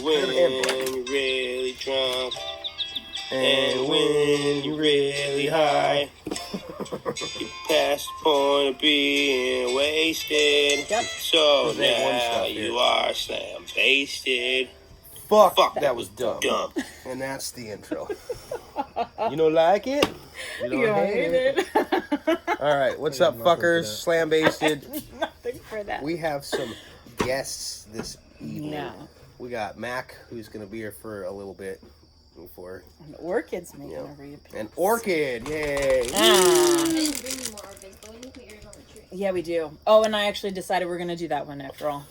when you're really drunk. And when you're really high. You passed the point of being wasted. Yep. So now you are slam-basted. Fuck, that was dumb. And that's the intro. You don't like it? You don't hate it? All right, what's up, fuckers? Slam-basted. Nothing for that. We have some guests this evening. No. We got Mac, who's going to be here for a little bit. Before. And Orchid's making a reappearance. And Orchid, yay! Yeah, we do. Oh, and I actually decided we're gonna do that one after all.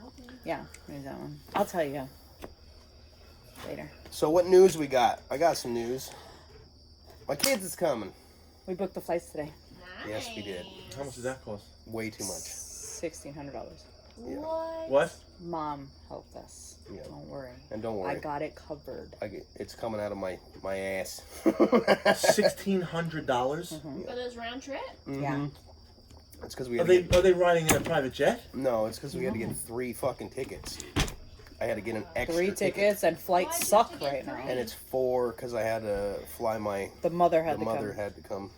Okay. Yeah, there's that one. I'll tell you later. So what news we got? I got some news. My kids is coming. We booked the flights today. Nice. Yes, we did. How much does that cost? Way too much. $1,600. Yeah. What? Mom helped us. Yeah. Don't worry. And don't worry. I got it covered. It's coming out of my ass. $1,600? Mm-hmm. For this round trip? Mm-hmm. Yeah. It's because we. Are they riding in a private jet? No, it's because we had to get 3 fucking tickets. I had to get an extra 3 tickets and flights suck right now. And it's 4 because I had to fly my. The mother had to come.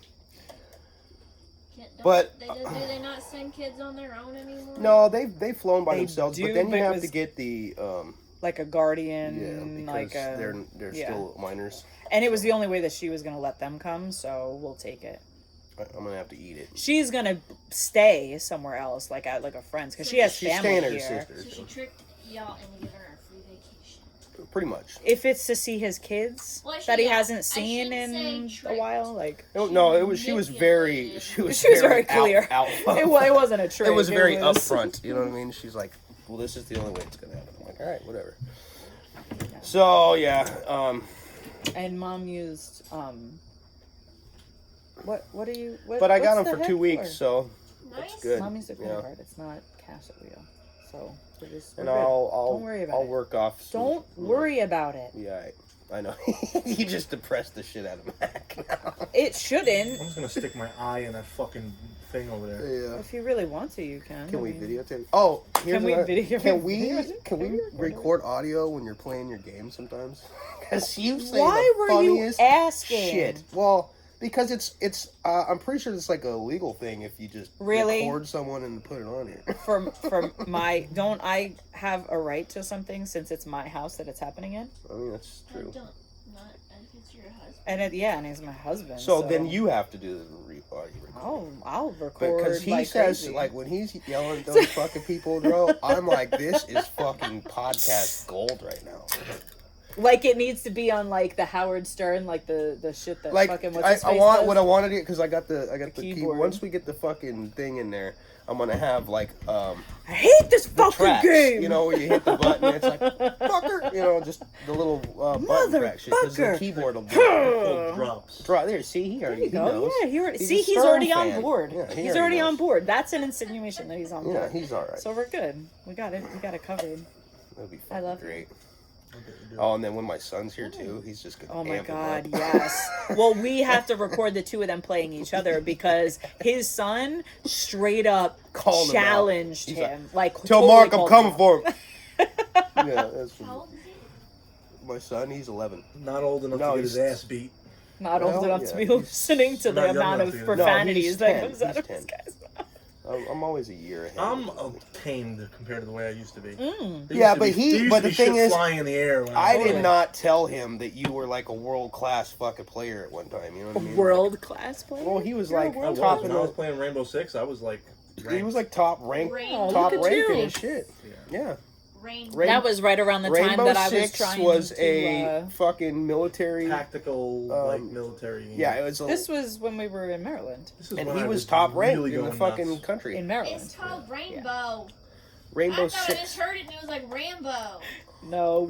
But do they not send kids on their own anymore? No, they've flown by themselves. But then you have to get the like a guardian, because they're still minors. And it was the only way that she was gonna let them come, so we'll take it. I'm gonna have to eat it. She's gonna stay somewhere else, like at a friend's, because she has family here. So she tricked y'all into giving her a free vacation. Pretty much. If it's to see his kids that he hasn't seen in a while, like she was very clear. It wasn't a trick. It was very upfront. You know what I mean? She's like, well, this is the only way it's gonna happen. I'm like, all right, whatever. Yeah. So yeah. And Mom used What are you? But I got them for 2 weeks, so that's good. Mom used a credit card. It's not cash that we owe, so we're good. Don't worry about it. I'll work off. Don't worry about it. Yeah, I know. You just depressed the shit out of Mac. It shouldn't. I'm just gonna stick my eye in that fucking thing over there. Yeah. If you really want to, you can. Can we videotape? Oh, can we record audio when you're playing your game sometimes? Because you say Why the funniest were you asking? Shit. Well. Because it's I'm pretty sure it's like a legal thing if you just record someone and put it on here. Don't I have a right to something since it's my house that it's happening in? I mean, that's true. It's your husband. And he's my husband. So then you have to do the audio recording. Oh, I'll record. Because he says, crazy. Like when he's yelling at those fucking people, bro, I'm like, this is fucking podcast gold right now. Like it needs to be on like the Howard Stern, like the shit that like, fucking I want what I wanted it because I got the keyboard. Once we get the fucking thing in there, I'm gonna have like I hate this fucking tracks, game. You know, where you hit the button, it's like fucker. You know, just the little button track shit because the keyboard will do drops. There, see, he already knows. Yeah, he's already on board. Yeah, he's already on board. That's an insinuation that he's on board. Yeah, he's all right. So we're good. We got it. We got it covered. That'll be I love great. Oh, and then when my son's here too, he's just gonna. Oh my god, yes. Well, we have to record the 2 of them playing each other because his son straight up challenged him. Like, tell totally Mark I'm coming for him. Yeah, that's my son. He's 11. Not old enough to get his ass beat. Not old enough to be listening to the amount of profanities that comes out of this guy's mouth. I'm always a year ahead. I'm tamed compared to the way I used to be. Yeah, but the thing is, flying in the air. I did not tell him that you were like a world-class fucking player at one time. You know what I mean? World-class player? Well, he was like top. When I was playing Rainbow Six, I was like ranked. He was like top ranked and shit. Yeah. That was right around the time that I was trying was a fucking military tactical military. Yeah, it was. This was when we were in Maryland, and he was top ranked in the fucking country. In Maryland, it's called Rainbow. Rainbow I Six. I just heard it and it was like Rambo. No,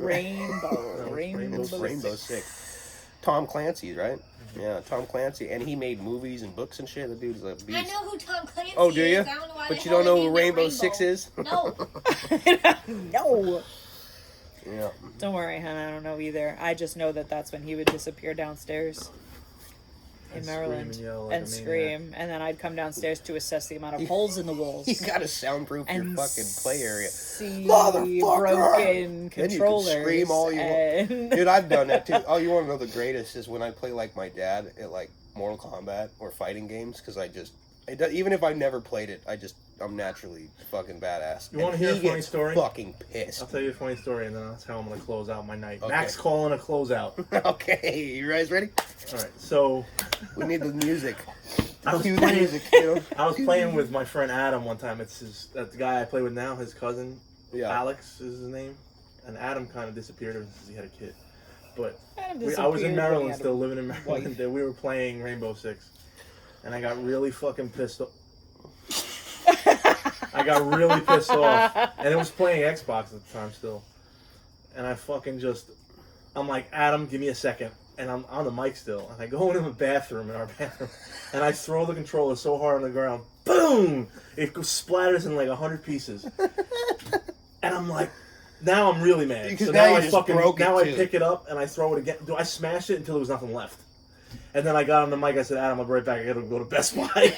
Rainbow 6. Tom Clancy's, right? Yeah, Tom Clancy, and he made movies and books and shit. The dude's a beast. I know who Tom Clancy is. Oh, do you? I don't know why but you don't know who Rainbow Six is? No. No. Yeah. Don't worry, hon. I don't know either. I just know that that's when he would disappear downstairs. in And Maryland scream and yell like and a maniac. scream, and then I'd come downstairs to assess the amount of holes in the walls. You gotta soundproof your and fucking play area. See Motherfucker! broken Then you can controllers. scream all you want. and... Dude, I've done that too. Oh, you want to know the greatest is when I play like my dad at like Mortal Kombat or fighting games, because even if I've never played it, I'm naturally fucking badass. You want to hear a funny story? Fucking pissed. I'll tell you a funny story, and then that's how I'm gonna close out my night. Okay. Max calling a closeout. Okay, you guys ready? All right, so We need the music. I was Cue the playing. music, you know? I was playing with my friend Adam one time. It's the guy I play with now. His cousin, Yeah. Alex is his name, and Adam kind of disappeared ever since he had a kid. But Adam I was disappeared in when he Maryland, had still a living in Maryland. wife. And we were playing Rainbow Six, and I got really fucking pissed off. I got really pissed off, and it was playing Xbox at the time still. And I fucking I'm like, Adam, give me a second. And I'm on the mic still, and I go into the bathroom, in our bathroom, and I throw the controller so hard on the ground, boom! It splatters in like 100 pieces. And I'm like, now I'm really mad. Because So now now you I just fucking, broke it now I too. pick it up, and I throw it again. I smashed it until there was nothing left. And then I got on the mic, I said, Adam, I'll be right back, I gotta go to Best Buy.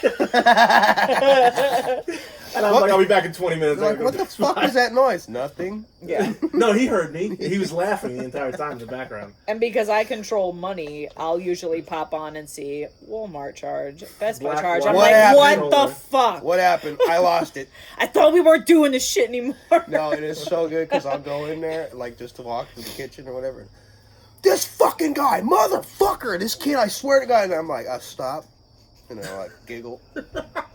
And I'm What? like, I'll be back in 20 minutes. I Like, gotta go what to the Best fuck Buy. was that noise? Nothing. Yeah. No, he heard me. He was laughing the entire time in the background. And because I control money, I'll usually pop on and see Walmart charge, Best Buy Black charge. Wall. I'm What like, happened? what the fuck? What happened? I lost it. I thought we weren't doing this shit anymore. No, it is so good because I'll go in there, like, just to walk to the kitchen or whatever. This fucking guy, motherfucker, this kid, I swear to God. And I'm like, I stop. And I like giggle.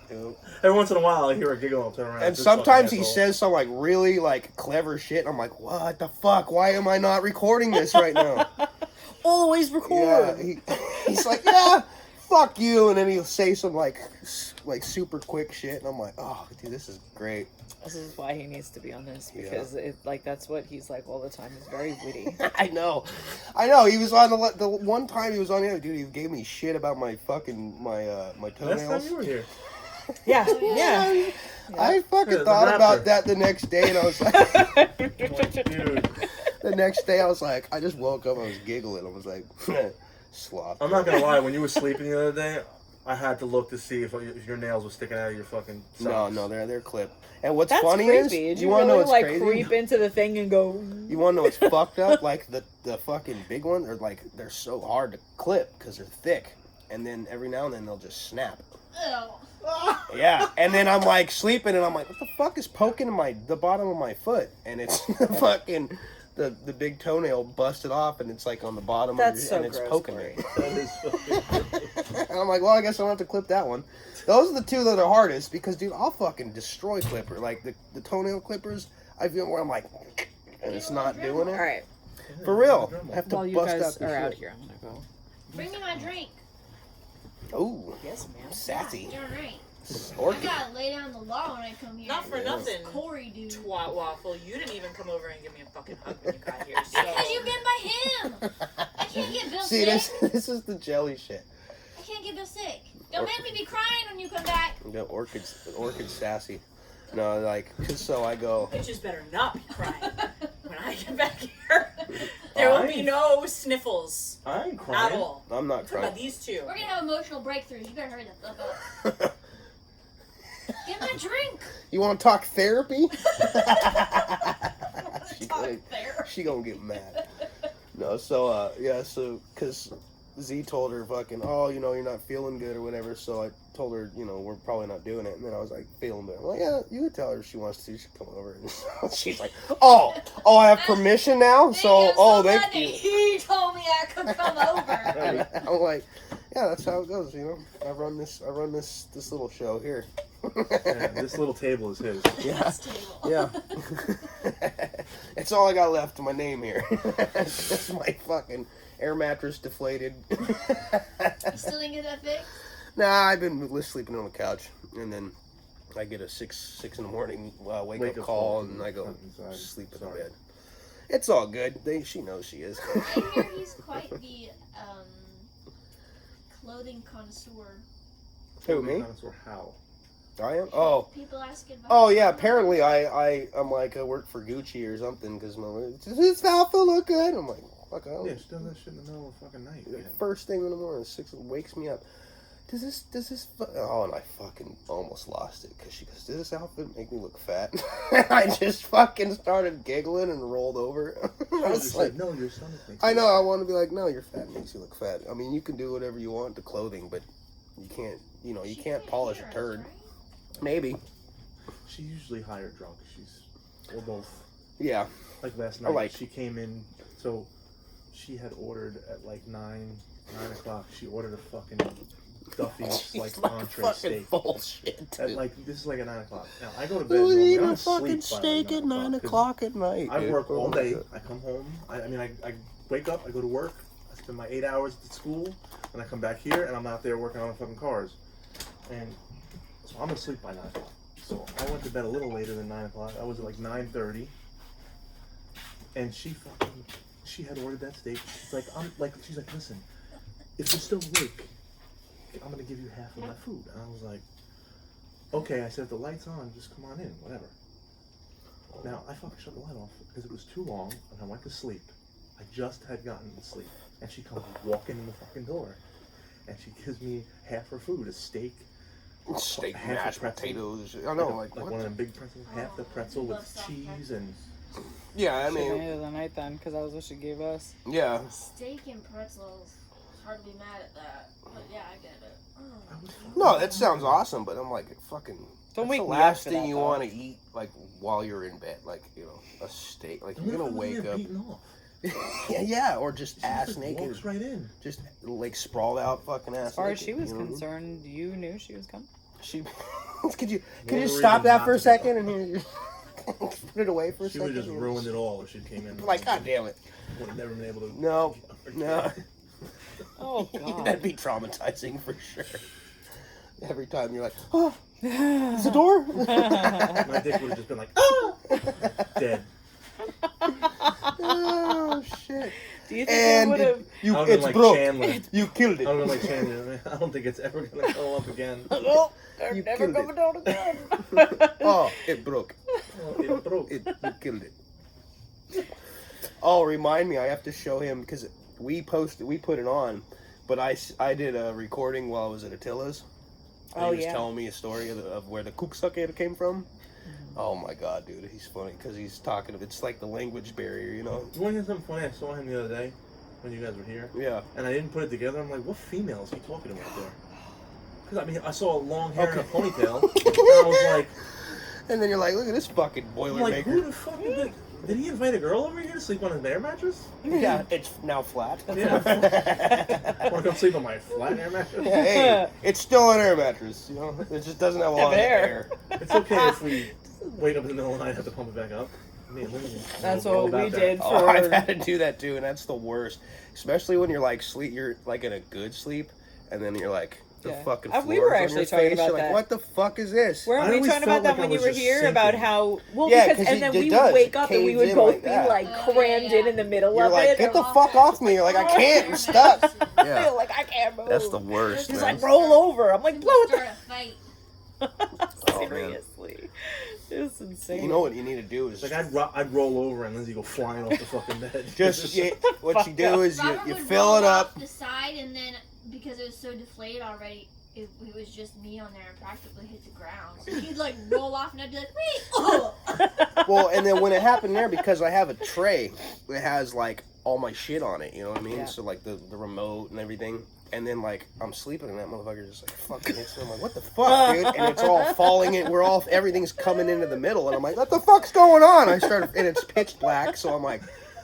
You know? Every once in a while, I hear a giggle, I'll turn around. And This sometimes fucking he asshole. says some like really like clever shit. And I'm like, what the fuck? Why am I not recording this right now? Always Yeah, record. he's like, yeah, fuck you. And then he'll say some like super quick shit. And I'm like, oh, dude, this is great. This is why he needs to be on this, because that's what he's like all the time. He's very witty. I know. He was on the one time he was on here, dude. He gave me shit about my fucking my Last toenails. time you were here. Yeah, yeah. I fucking Yeah, the thought rapper. about that the next day, and I was like, Dude, the next day I was like, I just woke up, I was giggling, I was like, sloth. I'm not gonna lie, when you were sleeping the other day, I had to look to see if your nails were sticking out of your fucking socks. No, they're clipped. And what's That's funny creepy. is, Did you you want to really know what's like crazy? creep into the thing and go? You want to know what's fucked up? Like the fucking big ones are like they're so hard to clip because they're thick, and then every now and then they'll just snap. Ew. Yeah, and then I'm like sleeping, and I'm like, what the fuck is poking in the bottom of my foot? And it's the fucking the big toenail busted off, and it's like on the bottom That's of so and it's gross, poking Corey. me. That is fucking... And I'm like, well, I guess I'll have to clip that one. Those are the two that are hardest because, dude, I'll fucking destroy clipper. Like the toenail clippers, I feel where I'm like, and it's not doing it. All right. For real, I have to While you bust guys out the are out shit. here, I'm gonna go. Bring me my drink. Ooh, Yes, ma'am. sassy. You're right. I Orchid. gotta lay down the law when I come here. Not for nothing. Corey, dude. Twat waffle. You didn't even come over and give me a fucking hug when you got here. So. Because you've been by him. I can't get Bill See, sick. this is the jelly shit. I can't get Bill sick. Don't make me be crying when you come back. The orchid's sassy. No, like, cause so I go. Bitches better not be crying when I get back here. There will be no sniffles I ain't at crying. all. I'm not I'm talking about crying. these two. We're gonna have emotional breakthroughs. You better hurry the fuck up. Get my drink. You want to talk therapy? Talk there. She gonna get mad. No, so yeah, so cause Z told her fucking, oh, you know, you're not feeling good or whatever. So I told her, you know, we're probably not doing it. And then I was like, feeling good. I'm like, yeah, you can tell her if she wants to. She should come over. And she's like, oh, I have permission now. So, thank you. He told me I could come over. I'm like, yeah, that's how it goes. You know, I run this little show here. Yeah, this little table is his. Yeah. This table. Yeah. It's all I got left to my name here. It's just my fucking air mattress deflated. You still didn't get that fixed? Nah, I've been sleeping on the couch, and then I get a 6 in the morning wake up call, and I go sleep in the bed. It's all good. She knows she is. I hear he's quite the clothing connoisseur. Who, me? Or how? I am? Oh. People ask advice. Oh, yeah, apparently I'm like, I work for Gucci or something, because this outfit look good. I'm like, Fuck, I don't. Yeah, she does that shit in the middle of the fucking night. Like, Yeah. first thing in the morning, 6 wakes me up. Does this? Oh, and I fucking almost lost it because she goes, "Does this outfit make me look fat?" I just fucking started giggling and rolled over. I was like, "No, your stomach makes." I know. I want to be like, "No, your fat makes you look fat." I mean, you can do whatever you want to clothing, but you can't. You know, you can't polish a turd. Maybe. She's usually higher drunk. We're both. Yeah. Like last night, like. she came in. So she had ordered at like 9 o'clock. She ordered a fucking Duffy's like entree steak. Bullshit. Dude. At like this is like at 9 o'clock. Now I go to bed. Who's Normally, eating I'm a asleep fucking by, steak like, at 9 o'clock at night? I dude. work all Oh my day. God. I come home. I wake up. I go to work. I spend my 8 hours at school, and I come back here, and I'm out there working on fucking cars. And so I'm asleep by 9 o'clock. So I went to bed a little later than 9 o'clock. I was at like 9:30, and she had ordered that steak. She's like, listen, if you're still awake, I'm gonna give you half of my food. And I was like, okay. I said, if the light's on, just come on in, whatever. Now I fucking shut the light off because it was too long, and I went to sleep. I just had gotten to sleep, and she comes walking in the fucking door, and she gives me half her food, a steak. Steak, half mashed pretzel. potatoes. I know, like one of them big pretzels, half the pretzel with cheese and. Yeah, I She mean, made it the night then, because that was what she gave us. yeah. Steak and pretzels. It's hard to be mad at that. But yeah, I get it. Oh. No, that sounds awesome, but I'm like, fucking. Don't that's wake the me up last for thing that, you though. want to eat, like while you're in bed, like a steak. Like you're gonna wake up. Yeah, or just ass naked. Walks right in. Just like sprawled out, fucking ass. As far as naked, she was you know what I mean? concerned, you knew she was coming. She. could you More stop reason that not for a to second and you put it away for a She second? would have just ruined it all if she came in. Like, God damn it! Would have never been able to. No. Oh, God. That'd be traumatizing for sure. Every time you're like, oh, is the door? My dick would have just been like, oh, dead. Oh shit! Do you think And it would have... you, I would've it's been like broke. Chandler. You killed it. I don't know, like Chandler. I don't think it's ever gonna go up again. Oh, they're You never killed coming down again. Oh, it broke. Oh, it broke. You killed it. Oh, remind me, I have to show him because we put it on, but I did a recording while I was at Attila's. And Oh, he was yeah. telling me a story of where the kooksucker came from. Oh my god, dude, he's funny because he's talking. It's like the language barrier, you know. You want to hear something funny? I saw him the other day when you guys were here, Yeah. and I didn't put it together. I'm like, what female is he talking about there? Because I mean, I saw long hair and a ponytail, and I was like, And then you're like, look at this fucking I'm boiler like, maker. who the fuck did he invite a girl over here to sleep on his air mattress? Yeah, it's now flat. Yeah. Want to come sleep on my flat air mattress? Yeah, hey, it's still an air mattress, you know. It just doesn't have a lot of air. It's okay if we wake up in the middle of the night and have to pump it back up. Me and Lindsay That's know all what we about that. did Oh, for... I've had to do that too, and that's the worst. Especially when you're like you're like in a good sleep, and then you're like the Yeah. fucking We floor's were on actually your talking face. about You're like, that. what the fuck is this? Weren't I we always talking about felt that like when I you was were just here? About sinking. how... Well, Yeah, because... 'cause And then it we does. would wake It up and we caves would in both like be that. like Oh, crammed yeah. in the middle You're of like, it. get the fuck off me! You're like, I can't. I'm stuck. I Yeah, feel like I can't move. that's the worst. Just Man. like roll over. I'm like, blow it Start a fight. Oh, man. Seriously. It's insane. You know what you need to do is Like I'd roll over and Lindsay go flying off the fucking bed. what you do is Robert you would fill roll it up. off the side, and then because it was so deflated already, it was just me on there and practically hit the ground. So he'd like roll off, and I'd be like, wait, oh. Well, and then when it happened there, because I have a tray that has like all my shit on it, you know what I mean? Yeah. So like the remote and everything. And then like I'm sleeping and that motherfucker just like fucking hits me. I'm like, what the fuck, dude? And it's all falling in. Everything's coming into the middle, and I'm like, what the fuck's going on? I started, and it's pitch black, so I'm like,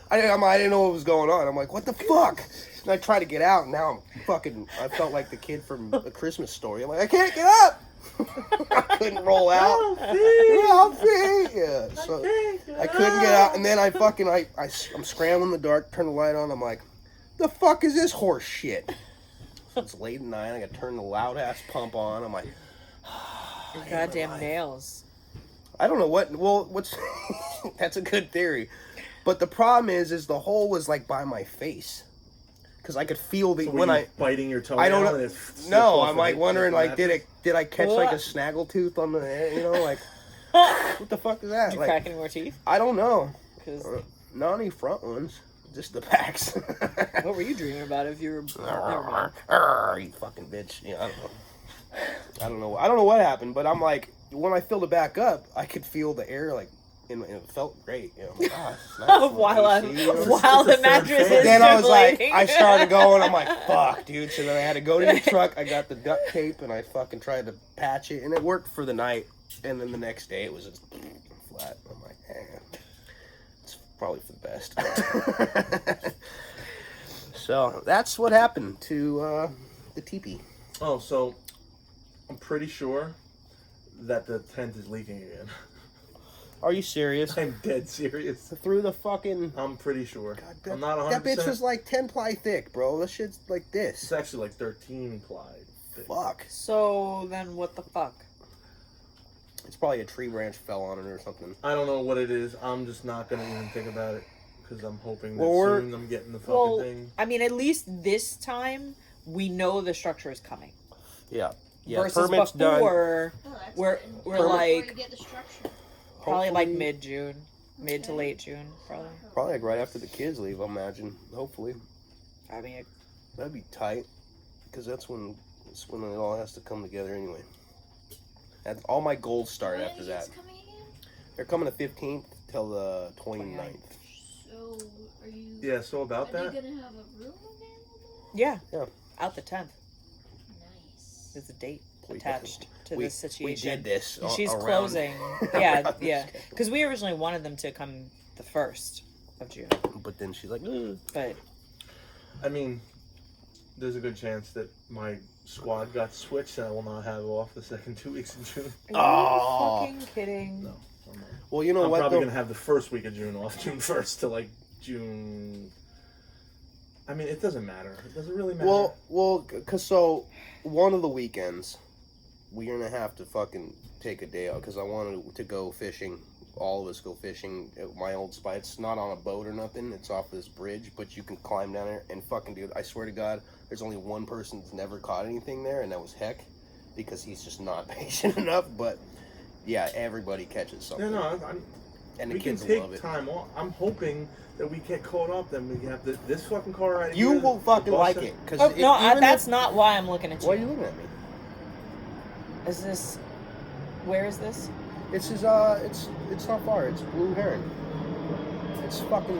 I didn't know what was going on. I'm like, what the fuck? And I try to get out, and now I felt like the kid from A Christmas Story. I'm like, I can't get up. I couldn't roll out. Help me! Yeah, so I couldn't get out, and then I'm scrambling in the dark, turn the light on. I'm like, the fuck is this horse shit? So it's late at night. I got to turn the loud ass pump on. I'm like, Your goddamn nails. I don't know what's. That's a good theory, but the problem is the hole was like by my face, because I could feel the So when I. biting your toe. I don't know. And it slipped No, off I'm like and wondering, hit like, the did I catch like a What? snaggletooth on the, you know, like, what the fuck is that? Did you Like, crack any more teeth? I don't know. 'Cause Not any front ones. Just the packs. What were you dreaming about if you were? You fucking bitch. Yeah, I don't know. I don't know what happened, but I'm like, when I filled it back up, I could feel the air like, and it felt great. You know, like, it's nice while AC, you know? while the mattress is Then I was like, deflating. I started going. I'm like, fuck, dude. So then I had to go to the truck. I got the duct tape and I fucking tried to patch it, and it worked for the night. And then the next day it was just flat. I'm like, it's probably for the best. So that's what happened to the teepee. Oh, so I'm pretty sure that the tent is leaking again. Are you serious? I'm dead serious. Through the fucking. I'm pretty sure. God, I'm not 100%. That bitch was like 10 ply thick, bro. That shit's like this. It's actually like 13 ply thick. Fuck. So then, what the fuck? It's probably a tree branch fell on it or something. I don't know what it is. I'm just not gonna even think about it because I'm hoping that Well, soon I'm getting the fucking thing. I mean, at least this time we know the structure is coming. Yeah. Versus permit's done. before, Oh, that's we're good. we're Before like you get the structure. probably like Hopefully- mid-June, mid to late June, probably. Probably like right after the kids leave, I imagine. Hopefully. I mean, That'd be tight. Because that's when it all has to come together anyway. That's all my goals start When after are that. these coming again? They're coming the 15th till the 29th. So, are you... Yeah. So about Are that. they gonna have a room available? yeah, Yeah. out the 10th. Nice. There's a date We- attached to we, this situation. We did this. And she's around- closing. Yeah, around yeah. this. Because we originally wanted them to come the 1st of June, But then she's like, but I mean, there's a good chance that my squad got switched and I will not have off the second 2 weeks in June. are you fucking kidding? No. I'm not. well, you know I'm what? probably though? gonna have the first week of June off, June 1st to like June. I mean, it doesn't matter. It doesn't really matter. Because so one of the weekends, we're going to have to fucking take a day out because I wanted to go fishing. All of us go fishing at my old spot. It's not on a boat or nothing. It's off this bridge, but you can climb down there and fucking, dude, I swear to God, there's only one person that's never caught anything there, and that was Heck, because he's just not patient enough. But yeah, everybody catches something. Yeah, no, and the we can kids take love it. time off. I'm hoping that we get caught up. Then we have this fucking car right You here. will the fucking bus like and- it. Cause Oh no, even that's if- not why I'm looking at you. Why are you looking at me? Is this? Where is this? It's just, it's not far. It's Blue Heron. It's fucking,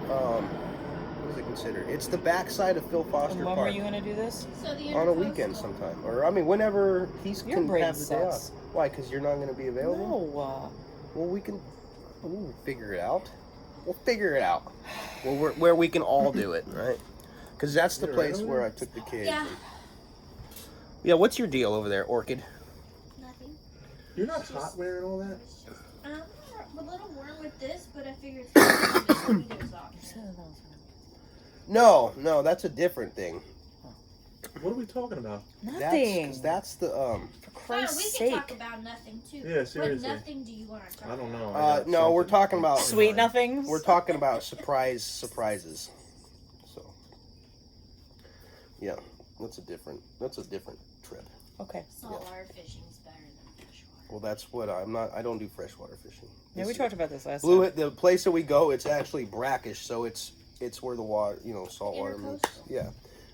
what is it considered? It's the backside of Phil Foster And when Park. were you gonna do this? So the On a intercoastal- weekend sometime. Or, I mean, whenever he's Your can brain have the day off. sucks. Why? Because you're not going to be available? No. Well, we'll figure it out. We'll figure it out. Well, where we can all do it, right? Because that's the You're place right. where I took the kids. Yeah. Yeah, what's your deal over there, Orchid? Nothing. You're not hot wearing all that. I'm a little warm with this, but I figured it's going to be off. No, that's a different thing. What are we talking about? Nothing. That's the, For Fine, we Christ's can sake. talk about nothing too. Yeah, seriously. What nothing do you want to talk I don't know. about? I got no, we're something. talking about Sweet nothings. We're talking about surprises. So, yeah, that's a different trip. Okay. Saltwater fishing is better than freshwater. Well, that's what I don't do freshwater fishing. Yeah, we talked about this last Blue. time. The place that we go, it's actually brackish, so it's where the water, salt water moves. Intercoastal. Yeah,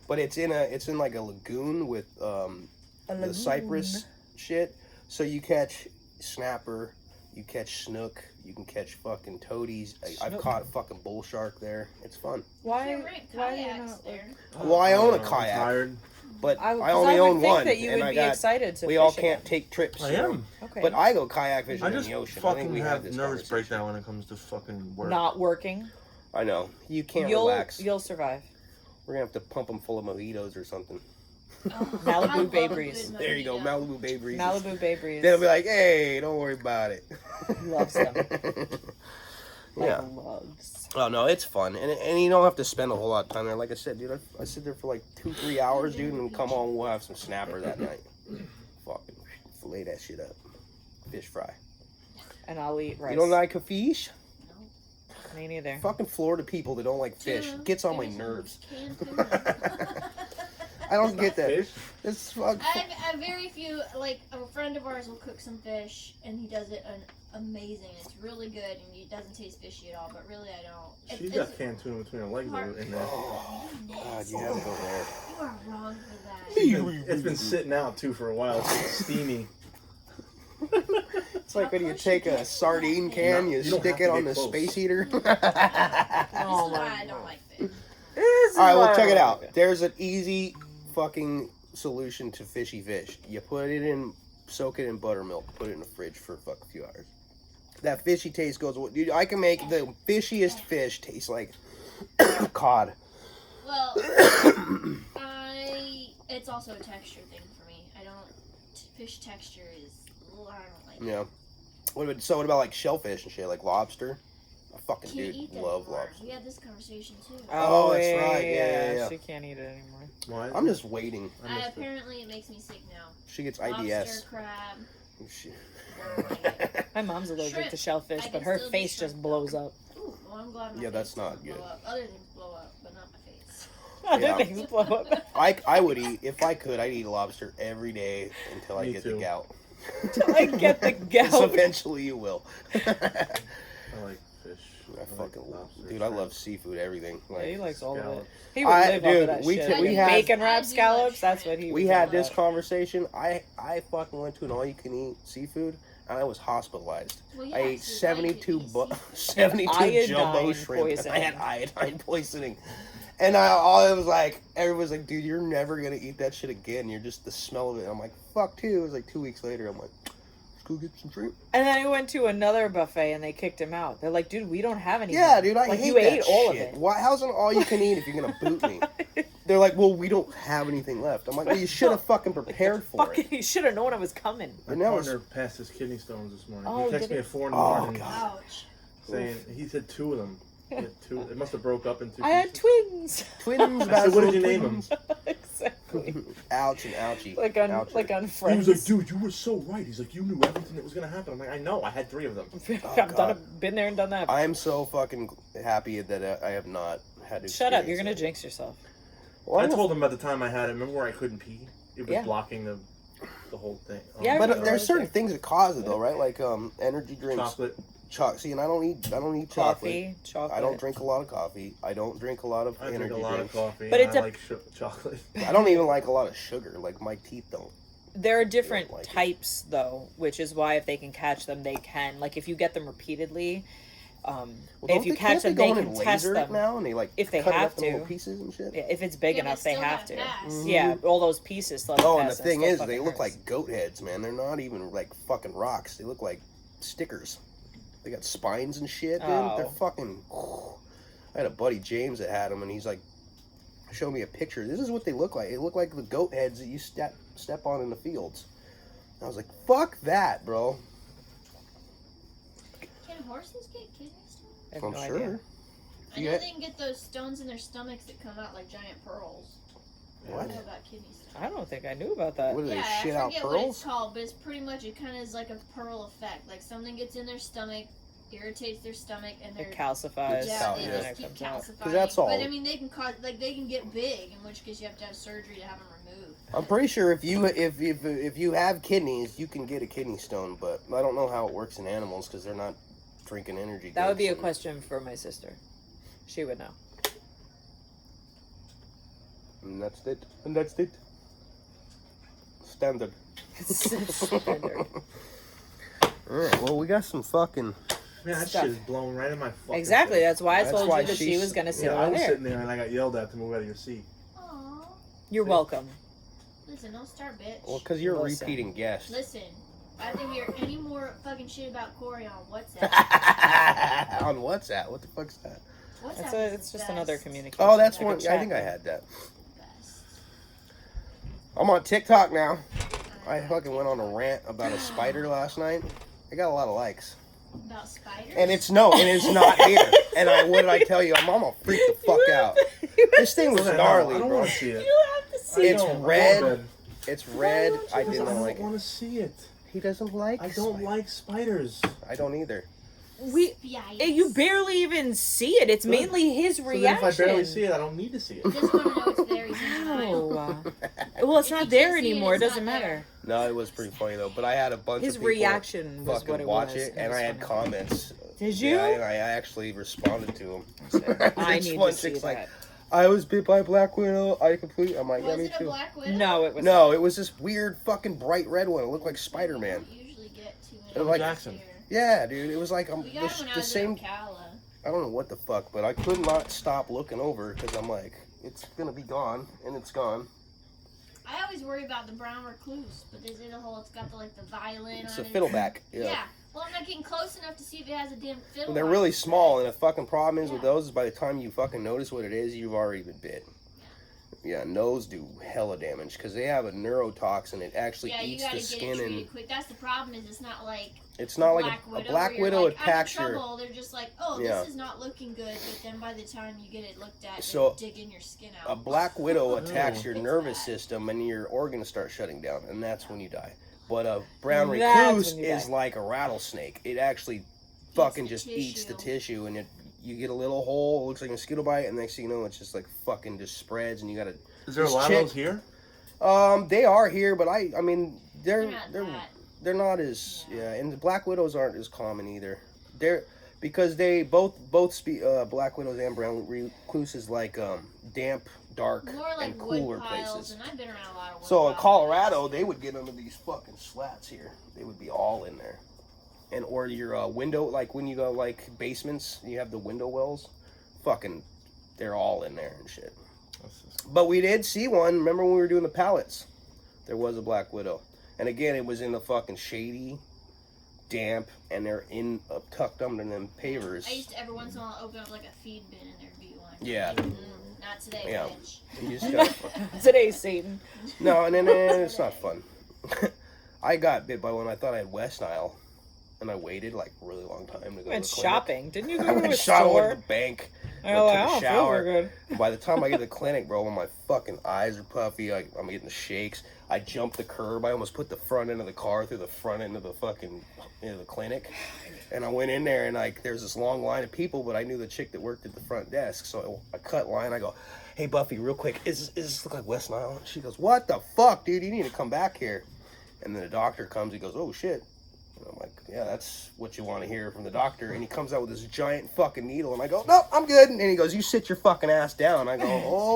but it's in like a lagoon with the cypress shit. So you catch snapper, you catch snook, you can catch fucking toadies. I've Snook. caught fucking bull shark there. It's fun. Why? You rent Why are you kayaks not? there. Well, I own a I'm kayak. tired. But I 'cause only would own think one, that you and would I be got. excited to We fish all again. can't take trips. I you know? am. Okay. But I go kayak fishing I in just the ocean. I think fucking we had have this nervous conversation. breakdown when it comes to fucking work. Not working. I know. You can't You'll relax. you'll survive. We're gonna have to pump them full of mojitos or something. Oh, Malibu I love Bay a Breeze. good There you go, mojito. Malibu Bay Breeze. Malibu Bay Breeze. They'll be like, "Hey, don't worry about it." Loves them. Yeah. Loves. Oh no, it's fun, and you don't have to spend a whole lot of time there. Like I said, dude, I sit there for like 2-3 hours, dude, and come home. We'll have some snapper that night. Fucking fillet that shit up, fish fry. And I'll eat rice. You don't like a fish? Me neither. Fucking Florida people that don't like fish Tuna. gets on my Give me some nerves. canned tuna. I don't get that. Fish? It's fuck. I have very few, like, a friend of ours will cook some fish, and he does it amazing. It's really good, and it doesn't taste fishy at all. But really, I don't. She's got canned tuna between her legs in there. God, you have to go there. You are wrong for that. It's been sitting out too for a while. It's steamy. It's like when you take a sardine can, you don't stick have it to on get the close. space heater. This is why I don't like fish. All right, well, check it out. There's an easy fucking solution to fishy fish. You put it in, soak it in buttermilk, put it in the fridge for a few hours. That fishy taste goes. Dude, I can make the fishiest fish taste like cod. Well, it's also a texture thing for me. Fish texture is. I don't like it. Yeah. What about like shellfish and shit, like lobster? I fucking Can't eat that love anymore. lobster. We had this conversation too. Oh, that's right. Yeah. She can't eat it anymore. Why? I'm just waiting. Apparently, it makes me sick now. She gets Lobster, IBS. crab. She- I don't like it. My mom's allergic Shrimp. to shellfish, I but can her still do face shrimp, just blows up. Ooh, well, I'm glad my Yeah, face that's not doesn't blow good. up. Other things blow up, but not my face. Other Yeah. things blow up. I would eat, if I could, I'd eat lobster every day until I Me get too. the gout. Till I get the 'Cause gout. eventually you will. I like fish. I fucking love, lobster, dude. I shrimp. love seafood, everything. Yeah, he Like, likes all of it. Scallops. He would live off dude, of that we shit. t- we Like had- bacon I wrap do like scallops. That's shrimp. what he. we would had do. this conversation. I fucking went to an all-you-can-eat seafood, and I was hospitalized. Well, yeah, I ate so why you 72 eat seafood? 72 Iodine jumbo shrimp. And I poisoning. had iodine poisoning. And I was like, everyone's like, dude, you're never gonna eat that shit again. You're just the smell of it. I'm like, fuck too. It was like 2 weeks later. I'm like, let's go get some shrimp. And then I went to another buffet and they kicked him out. They're like, dude, we don't have anything. Yeah, dude, I like hate you that ate all shit. of it. Why? How's it all you can eat if you're gonna boot me? They're like, well, we don't have anything left. I'm like, well, you should have fucking prepared for Fucking, it. you should have known I was coming. My And that was- partner passed his kidney stones this morning. Oh, He texted did me he? at 4 in the Oh, morning God. Ouch. saying he said 2 of them. He had 2. It must have broke up into. I had pieces. twins. Twins. I said, what did you Basil name them? Exactly. Ouch and ouchie. Like on Ouchie. like on He Friends. was like, dude, you were so right. He's like, you knew everything that was gonna happen. I'm like, I know. I had 3 of them. Oh, I've done God. it, been there and done that. I'm so fucking happy that I have not had to. Shut up! You're gonna experience jinx yourself. it. Well, I don't- told him at the time I had it. Remember where I couldn't pee? It was Yeah. blocking the whole thing. Oh, Yeah, I But remember there's those certain things. things that cause it though, right? Like energy drinks, chocolate. See, and I don't eat chocolate. Coffee, chocolate. I don't drink a lot of coffee. I don't drink a lot of I energy drink a lot drinks. of coffee. But and it's I a- like chocolate. I don't even like a lot of sugar. Like my teeth don't. There are different like it. types, though, which is why if they can catch them, they can. Like if you get them repeatedly, Well, if you catch them, they can test laser it them. now, and they like If they cut it have up in little to. pieces and shit. Yeah, if it's big Yeah, enough, but they still have not to. fast. Yeah, all those pieces still. have Oh, to and the pass thing still is, they fucking look hurts. like goat heads, man. They're not even like fucking rocks. They look like stickers. They got spines and shit, dude. Oh. They're fucking. I had a buddy James that had them, and he's like, showed me a picture. This is what they look like. They look like the goat heads that you step on in the fields. I was like, fuck that, bro. Can horses get kidney stones? I have I'm no sure. idea. I Yeah. know they can get those stones in their stomachs that come out like giant pearls. I What? don't know about kidney stones. I don't think I knew about that. What do they Yeah, shit I out forget what it's pearls? called, but it's pretty much, it kind of is like a pearl effect. Like something gets in their stomach, irritates their stomach, and they're It calcifies. yeah, they they just just keep comes out. calcifying. 'Cause that's all- But I mean, they can cause they can get big, in which case you have to have surgery to have them removed. I'm pretty sure if you have kidneys, you can get a kidney stone, but I don't know how it works in animals because they're not drinking energy. That would be a drinks question for my sister. She would know. And that's it. And that's it. Standard. Standard. Alright, well, we got some fucking. Man, that Stuff. shit is blown right in my fucking Exactly. face. That's why I That's told why you that she she's- was gonna sit Yeah, I over was there. sitting there and I got yelled at to move out of your seat. Aww. You're welcome. Listen, don't start, bitch. Well, because you're a Listen. repeating guest. Listen, if I have to hear any more fucking shit about Corey on WhatsApp. On WhatsApp? What the fuck's that? WhatsApp is It's the just another best. communication. Oh, that's like a one. I chat think I room. had that. Best. I'm on TikTok now. I fucking went on a rant about a spider last night. I got a lot of likes. About spiders? And it's not here. And what did I tell you? I'm gonna freak the fuck out. This thing was I gnarly, don't bro. want to see it. You have to see It's it. I red. don't. It's red. I I didn't like don't want it. to see it. He doesn't like. I don't spiders. like spiders. I don't either. You barely even see it. It's Good. mainly his So then reaction. if I barely see it, I don't need to see it. He doesn't want to know it's there. He's in denial. Oh. Well, it's If not you there can't see it, anymore. It it's doesn't not matter. No, it was pretty funny though. But I had a bunch His of people reaction was fucking what it watch was. it, and I had funny. comments. Did you? Yeah, and I actually responded to them. I This need one to see chick's that. like, I was bit by a black widow. I'm like, yeah, Was me it a too. black widow? No, it was No, it was this weird fucking bright red one. It looked like We Spider-Man. don't usually get too It many was like- Jackson. here. Yeah, dude. It was like We got it when I the was same. in Ocala. I don't know what the fuck, but I could not stop looking over because I'm like, it's gonna be gone, and it's gone. I always worry about the brown recluse, but there's in the hole. It's got the violin It's on a it. fiddleback. Yeah. Yeah. Well, I'm not getting close enough to see if it has a damn fiddle. They're on really it. small, and the fucking problem is with Yeah. those is by the time you fucking notice what it is, you've already been bit. Yeah, and those do hella damage because they have a neurotoxin. It actually Yeah, you eats gotta the get skin, it treated and quick. That's the problem. Is it's not like it's not like Black a Widow, black where you're widow like, attacks I'm in your. trouble. They're just like, oh, Yeah. this is not looking good. But then by the time you get it looked at, So, they're digging your skin A out. black widow attacks your It's nervous bad. system, and your organs start shutting down, and that's when you die. But a brown That's recluse when you is die. like a rattlesnake. It actually fucking the just eats the tissue. tissue, and you get a little hole. It looks like a mosquito bite, and next thing you know, it's just like fucking just spreads, and you gotta. Is there a This lot chick- of those here? They are here, but I mean, They're they're not that. they're not as Yeah. yeah, and the black widows aren't as common either. They're because they both black widows and brown recluses like damp, dark, More like and wood cooler piles, places. and I've been around a lot of wood So in piles. Colorado, they would get under these fucking slats here. They would be all in there, and or your window, like when you go like basements, you have the window wells, fucking, they're all in there and shit. But we did see one. Remember when we were doing the pallets? There was a black widow, and again, it was in the fucking shady, damp, and they're tucked under them pavers. I used to every once in a while open up like a feed bin and there'd be one. Yeah. Not today, Yeah. bitch. You just gotta- Today, Satan. no, and then it's not fun. I got bit by one. I thought I had West Nile, and I waited like a really long time to go. You to went the clinic. shopping. Didn't you go I to went a shopping, went to store? the bank. I went was to like, the I don't feel shower. very good. By the time I get to the clinic, bro, when my fucking eyes are puffy, I'm getting the shakes. I jumped the curb. I almost put the front end of the car through the front end of the fucking the clinic. And I went in there, and like there's this long line of people, but I knew the chick that worked at the front desk, so I cut line. I go, "Hey Buffy, real quick, is this look like West Nile?" And she goes, "What the fuck, dude? You need to come back here." And then the doctor comes. He goes, "Oh shit." And I'm like, "Yeah, that's what you want to hear from the doctor." And he comes out with this giant fucking needle, and I go, "No, I'm good." And he goes, "You sit your fucking ass down." I go,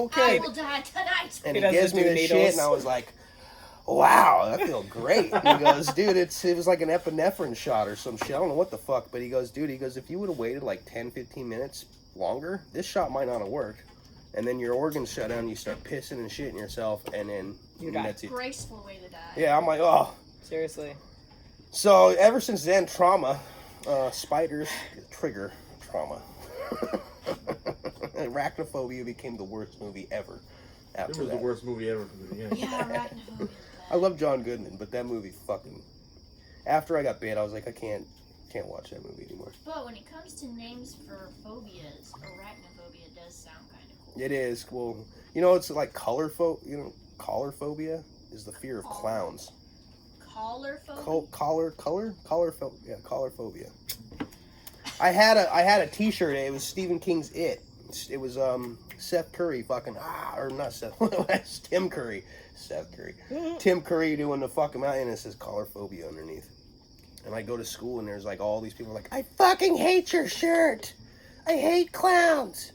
"Okay." I will die tonight. And He he doesn't gives me do this needles. shit, and I was like, "Wow, that feels great." And he goes, "Dude, it was like an epinephrine shot or some shit. I don't know what the fuck." But he goes, "Dude," he goes, "if you would have waited like 10, 15 minutes longer, this shot might not have worked. And then your organs shut down, you start pissing and shitting yourself, and then You die. that's it." Graceful way to die. Yeah, I'm like, oh. Seriously. So ever since then, trauma, spiders trigger trauma. Arachnophobia became the worst movie ever. It After was the that, worst movie ever from the beginning. Yeah, arachnophobia. I love John Goodman, but that movie fucking. After I got bit, I was like, I can't watch that movie anymore. But when it comes to names for phobias, arachnophobia does sound kind of cool. It is well, you know, it's like color phobia is the fear of clowns. Collar phobia? Color phobia. I had a T-shirt. It was Stephen King's It. It was Seth Curry fucking or not Seth. It's Tim Curry. Seth Curry. Tim Curry doing the fucking mountain, and it says color phobia underneath. And I go to school, and there's like all these people like, I fucking hate your shirt. I hate clowns.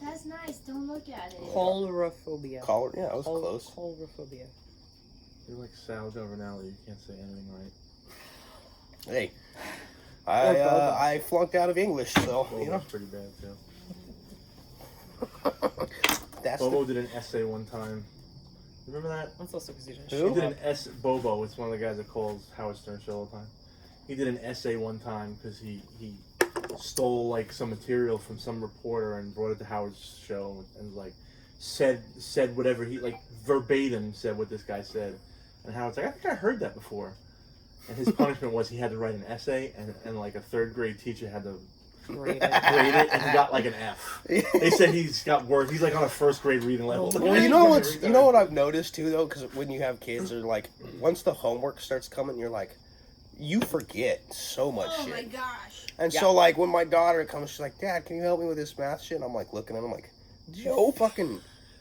That's nice. Don't look at it. Colorophobia. Yeah, I was close. Colorophobia. You're like Sal Governale. You can't say anything right. Hey, Or Boba. I flunked out of English, so Bobo you know. was pretty bad too. That's Bobo did an essay one time. Remember that? That's also because you didn't Who? show He did up. an essay. Bobo, it's one of the guys that calls Howard Stern show all the time. He did an essay one time because he stole like some material from some reporter and brought it to Howard's show and like said whatever he like verbatim said what this guy said. And Howard's like, I think I heard that before. And his punishment was he had to write an essay and like a third grade teacher had to Great. grade it and he got like an F. They said he's got worse. He's like on a first grade reading level. Well, you know what I've noticed too though, because when you have kids, they're like, once the homework starts coming, you're like, you forget so much Oh shit. my gosh. And so like when my daughter comes, she's like, Dad, can you help me with this math shit? And I'm like looking at him like, did you fucking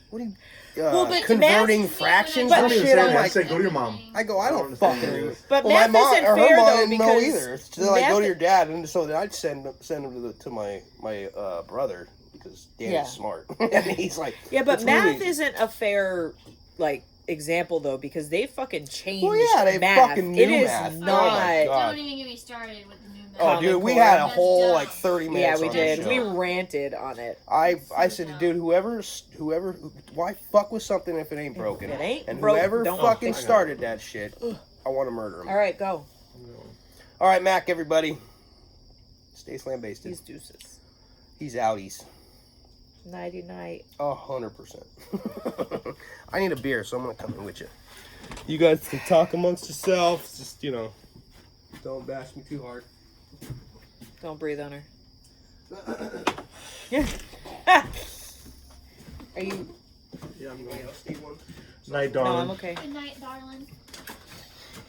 What are you but converting math- fractions I and don't even shit? say I'm that. I like, say go to your mom. I go, I don't understand fucking. what it is. But Well, my math mom isn't or her fair mom though didn't know because either. So like, math- go to your dad, and so then I'd send him to my brother because Danny's Yeah. smart, and he's like, Yeah, but "It's math really easy." isn't a fair like example though because they fucking changed Well, yeah, they math. fucking knew It is math. Oh, not. my God. Don't even get me started with the new math. Oh, dude, we Common had a Core. whole That's like dumb. 30 Yeah, minutes. we on did. that We show. ranted on it. I So said, dumb. dude, whoever, why fuck with something if it ain't broken? If it ain't And broke, whoever don't fucking fix it. started that shit, I want to murder him. All right, go. All right, Mac, everybody. Stay slam based. These deuces. He's outies. Nighty night. 100%. I need a beer, so I'm gonna come in with you. You guys can talk amongst yourselves. Just don't bash me too hard. Don't breathe on her. Are you? Yeah, I'm going. Steve one. Night, No, darling. I'm okay. Good night, darling.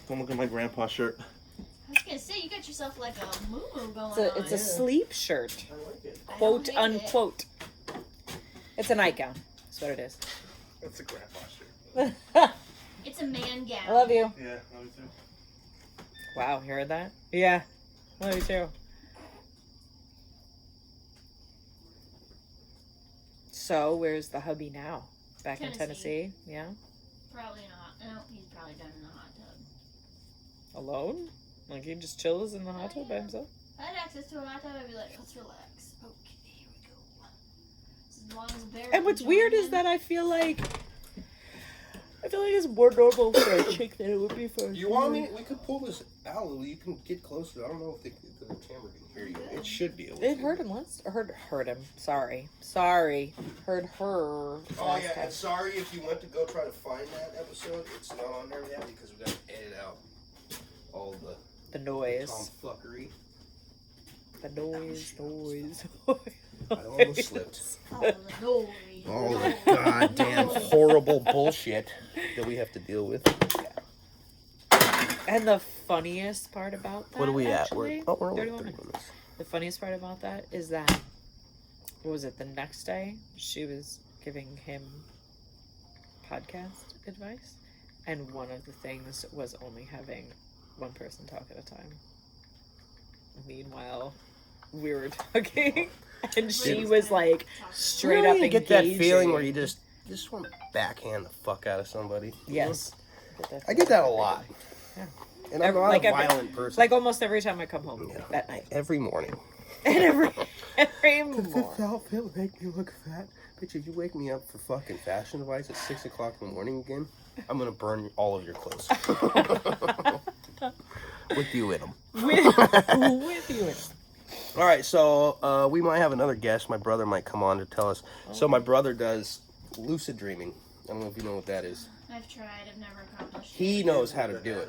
Don't look at my grandpa's shirt. I was gonna say, you got yourself like a moo-moo going It's a on. sleep shirt, I like it. I don't quote hate unquote. It's a nightgown. That's what it is. That's a grandpa shirt. It's a man gown. I love you. Yeah, love you too. Wow, you heard that? Yeah, love you too. So, where's the hubby now? Back in Tennessee. Tennessee? Yeah? Probably not. No, he's probably done in the hot tub. Alone? Like he just chills in the hot tub by himself? If I had access to a hot tub, I'd be like, let's relax. Okay, here we go. As long as Barrett And what's can weird join is in. that I feel like it's more normal for a chick than it would be for a You want me? We could pull this out. You can get closer. I don't know if the camera can hear you. It should be able It to. hurt him once. Heard him. Sorry. Heard her. Oh last yeah, time. and sorry if you went to go try to find that episode. It's not on there yet because we got to edit out all The noise. tomfuckery. The noise. I almost slipped. Oh, the noise. All the goddamn horrible bullshit that we have to deal with. And the funniest part about that, What are we at? actually, We're only 31 30 minutes. minutes. The funniest part about that is that, what was it, the next day, she was giving him podcast advice, and one of the things was only having one person talk at a time. Meanwhile, we were talking, and she was like straight up You engaging. get that feeling where you just want to backhand the fuck out of somebody. Yes. I get that a lot. Yeah. And I'm not Like a every- violent person. Like almost every time I come home that night. every morning. And every morning. It'll make me look fat. Bitch, if you wake me up for fucking fashion advice at 6 o'clock in the morning again, I'm gonna burn all of your clothes. With you in them. With you. All right, so we might have another guest. My brother might come on to tell us. So my brother does lucid dreaming. I don't know if you know what that is. I've tried. I've never accomplished He it. knows how to do it.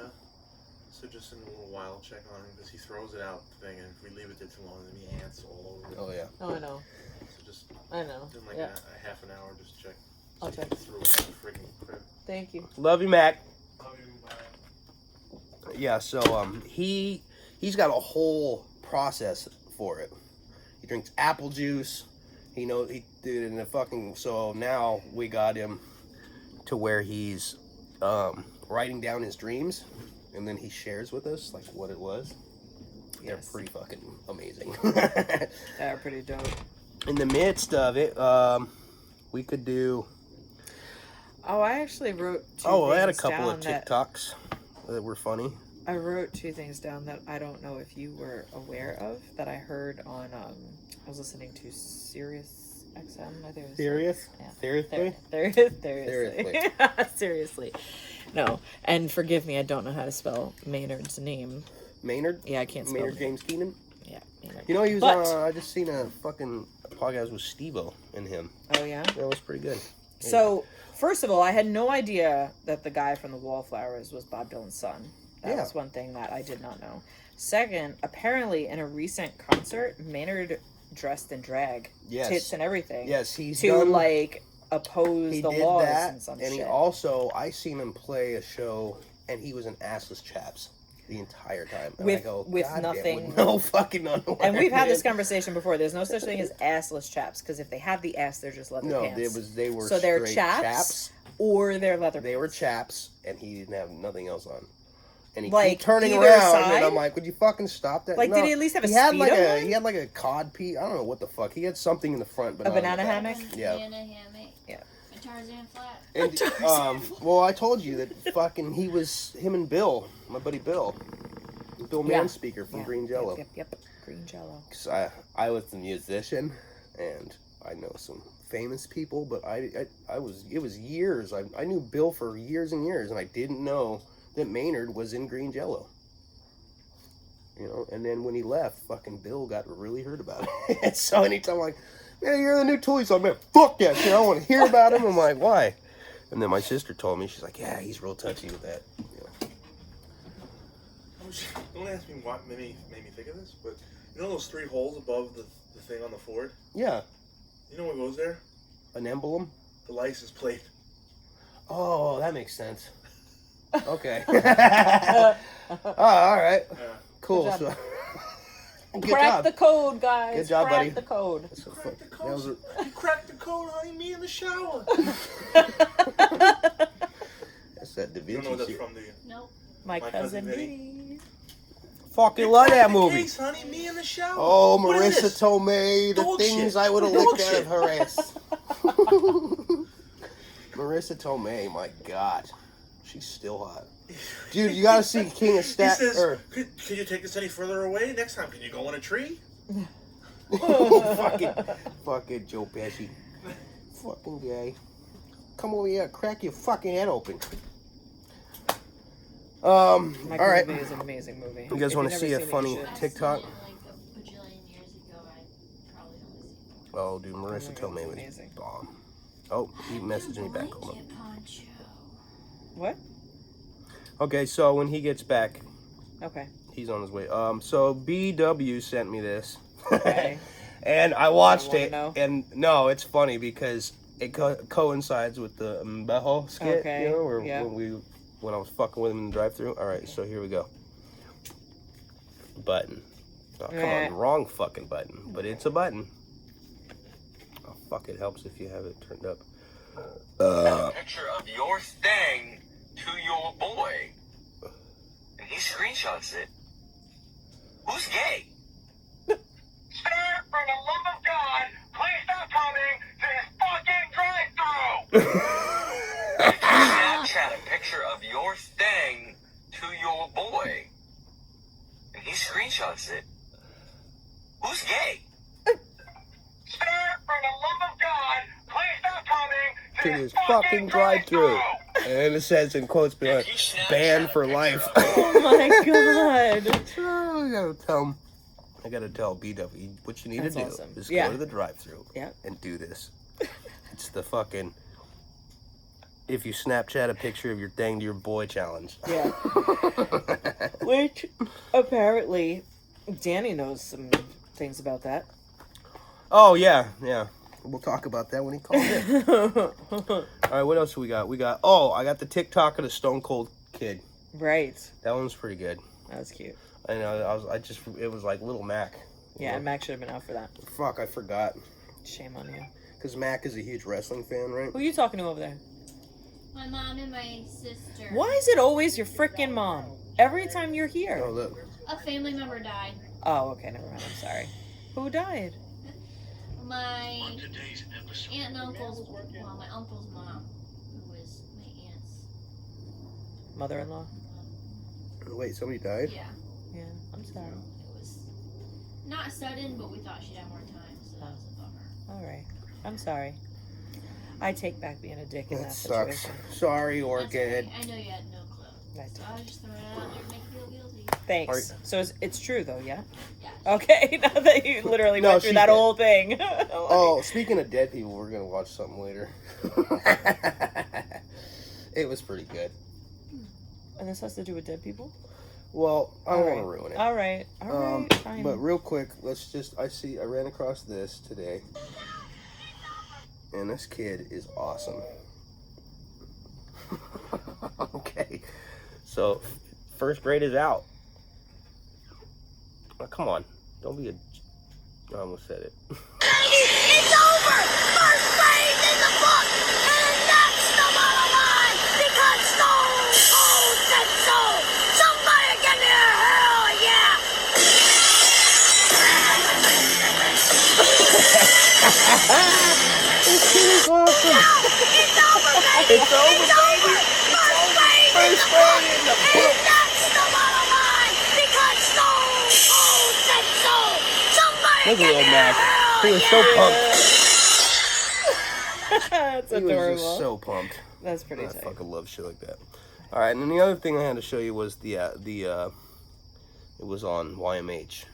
So just in a little while, check on him because he throws it out the thing, and if we leave it there too long, then he ants all over it. Oh yeah. Oh, I know. So just I know. in like Yeah. a half an hour, just check. I'll check. Throw it out the freaking crib. Thank you. Love you, Mac. Love you, bye. Yeah. So he's got a whole process for it. He drinks apple juice. He did it in a fucking. So now we got him to where he's writing down his dreams, and then he shares with us like what it was. They're Yes. pretty fucking amazing. They're pretty dope. In the midst of it, we could do. Oh, I actually wrote two I had a things couple of down that TikToks that were funny. I wrote two things down that I don't know if you were aware of that I heard on I was listening to Sirius XM. I think it was Serious? Yeah. Seriously? Seriously. Seriously. No. And forgive me, I don't know how to spell Maynard's name. Maynard? Yeah, I can't spell Maynard it. James Keenan? Yeah, Maynard. You know, he was But- I just seen a fucking podcast with Steve-O and him. Oh, yeah? That was pretty good. So, first of all, I had no idea that the guy from the Wallflowers was Bob Dylan's son. That Yeah. was one thing that I did not know. Second, apparently in a recent concert, Maynard dressed in drag, Yes. tits and everything, Yes, he's to done, like oppose he the did laws that, and some and shit. he also, I seen him play a show, and he was in Assless Chaps. the entire time. And With- I go, with "God damn, nothing." with no fucking underwear. And we've had this man." conversation before. There's no such thing as assless chaps, because if they have the ass, they're just leather No, pants. they were so they're straight chaps, or they're leather. They were pants. chaps, and he didn't have nothing else on. And he Like, kept turning either around, side? and I'm like, "Would you fucking stop that?" Like, No, did he at least have a he had like Speedo a on? he had like a cod piece. I don't know what the fuck. He had something in the front, but A not in the banana back. hammock? Yeah. Banana hammock. Yeah. A Tarzan flat. And well, I told you that fucking him and Bill, my buddy Bill Yeah. Manspeaker from Yeah. Green Jello. Yep. Green Jello. Cause I was a musician, and I know some famous people, but it was years. I knew Bill for years and years, and I didn't know that Maynard was in Green Jello. You know, and then when he left, fucking Bill got really hurt about it. And so anytime I'm like, "Man, you're the new Tool," he's like, "Man, fuck that shit. I don't want to hear about him." I'm like, "Why?" And then my sister told me, she's like, "Yeah, he's real touchy with that." You know. Don't ask me what made me think of this, but you know those 3 holes above the thing on the Ford? Yeah, You know what goes there? an emblem. The license plate. Oh, that makes sense. Okay. Oh, all right. Cool. Good So, good Crack job. the code, guys. Good job, Crack buddy. the code. That's so Crack the that was code. You cracked the code, honey. Me in the shower. that's that Da You don't know Vinci what that's shit. from, do you? Nope. My My cousin cousin Vinny. Fucking love Crack that the movie. Case, honey. Me in the shower. Oh, What is Marissa this? Tomei, the Dog things shit. I would have Dog licked out shit. of her ass. Marissa Tomei, my God, she's still hot. Dude, you gotta see King of He Stat. says, could you take this any further away? Next time, can you go in a tree? fucking Joe Pesci. Fucking gay. Come over here, crack your fucking head open. My All cousin right. Vinny is an amazing movie. You guys If wanna you've see never a seen it, funny- you should. I've TikTok? seen it like a bajillion years ago. I probably only seen it. Oh, dude, Marissa my God, Tomei was amazing. bomb. Oh, he messaged me back. Hold on. Blanket poncho. What? Okay, so when he gets back, Okay. he's on his way. So BW sent me this, Okay. and I watched wanna it. know? And no, it's funny because it coincides with the Mbeho skit. Okay, You know, where yeah. when I was fucking with him in the drive-thru. All right, so here we go. Button. Oh, come Meh. on, wrong fucking button, but it's a button. Oh fuck! It helps if you have it turned up. A picture of your thing to your boy, and he screenshots it. Who's gay? Sir, for the love of God, please stop coming to this fucking drive-thru. Snapchat a picture of your thing to your boy, and he screenshots it. Who's gay? Sir, for the love of God, please stop coming To this fucking drive-thru. And it says in quotes below, banned for life. Oh my God. I gotta tell BW what you need That's to do awesome. is Yeah. go to the drive-thru Yeah. and do this. It's the fucking if you Snapchat a picture of your thing to your boy challenge. Yeah. Which apparently Danny knows some things about that. Oh yeah. We'll talk about that when he calls in. All right, what else we got? I got the TikTok of the Stone Cold Kid. Right. That one's pretty good. That was cute. I know. It was like Little Mac. you Yeah, know? and Mac should have been out for that. Fuck, I forgot. Shame on you. Because Mac is a huge wrestling fan, right? Who are you talking to over there? My mom and my sister. Why is it always your freaking mom? Every time you're here. Oh, look. A family member died. Oh, okay, never mind. I'm sorry. Who died? My aunt and uncle's, well, my uncle's mom, who was my aunt's. Mother-in-law? Wait, somebody died? Yeah, Yeah, I'm sorry. it was not sudden, but we thought she'd have more time, so that was a bummer. All right. I'm sorry. I take back being a dick in that, That sucks. situation. Sorry, That's Orchid. okay. I know you had no clue. I So I was just throwing it out there to make you feel guilty. Thanks. So it's true, though, yeah? Yeah. Okay, now that you literally No, went through she that did. whole thing. Oh, speaking of dead people, we're going to watch something later. It was pretty good. And this has to do with dead people? Well, I don't All want right. to ruin it. All right. All right. Fine. But real quick, I ran across this today. And this kid is awesome. Okay. So, first grade is out. Oh, come on. Don't be a... I almost said it. It's over! First phrase in the book! And that's the bottom line! Because Stone Cold said so! Somebody get there! Hell yeah! This shit is awesome! It's over, baby! It's over, baby! First phrase in the book! And that's the bottom line! Because Stone Cold said so! Somebody Look at get old there! Mac. Hell He was so pumped. That's He adorable. was just so pumped. That's pretty I tight. fucking love shit like that. All right, and then the other thing I had to show you was it was on YMH,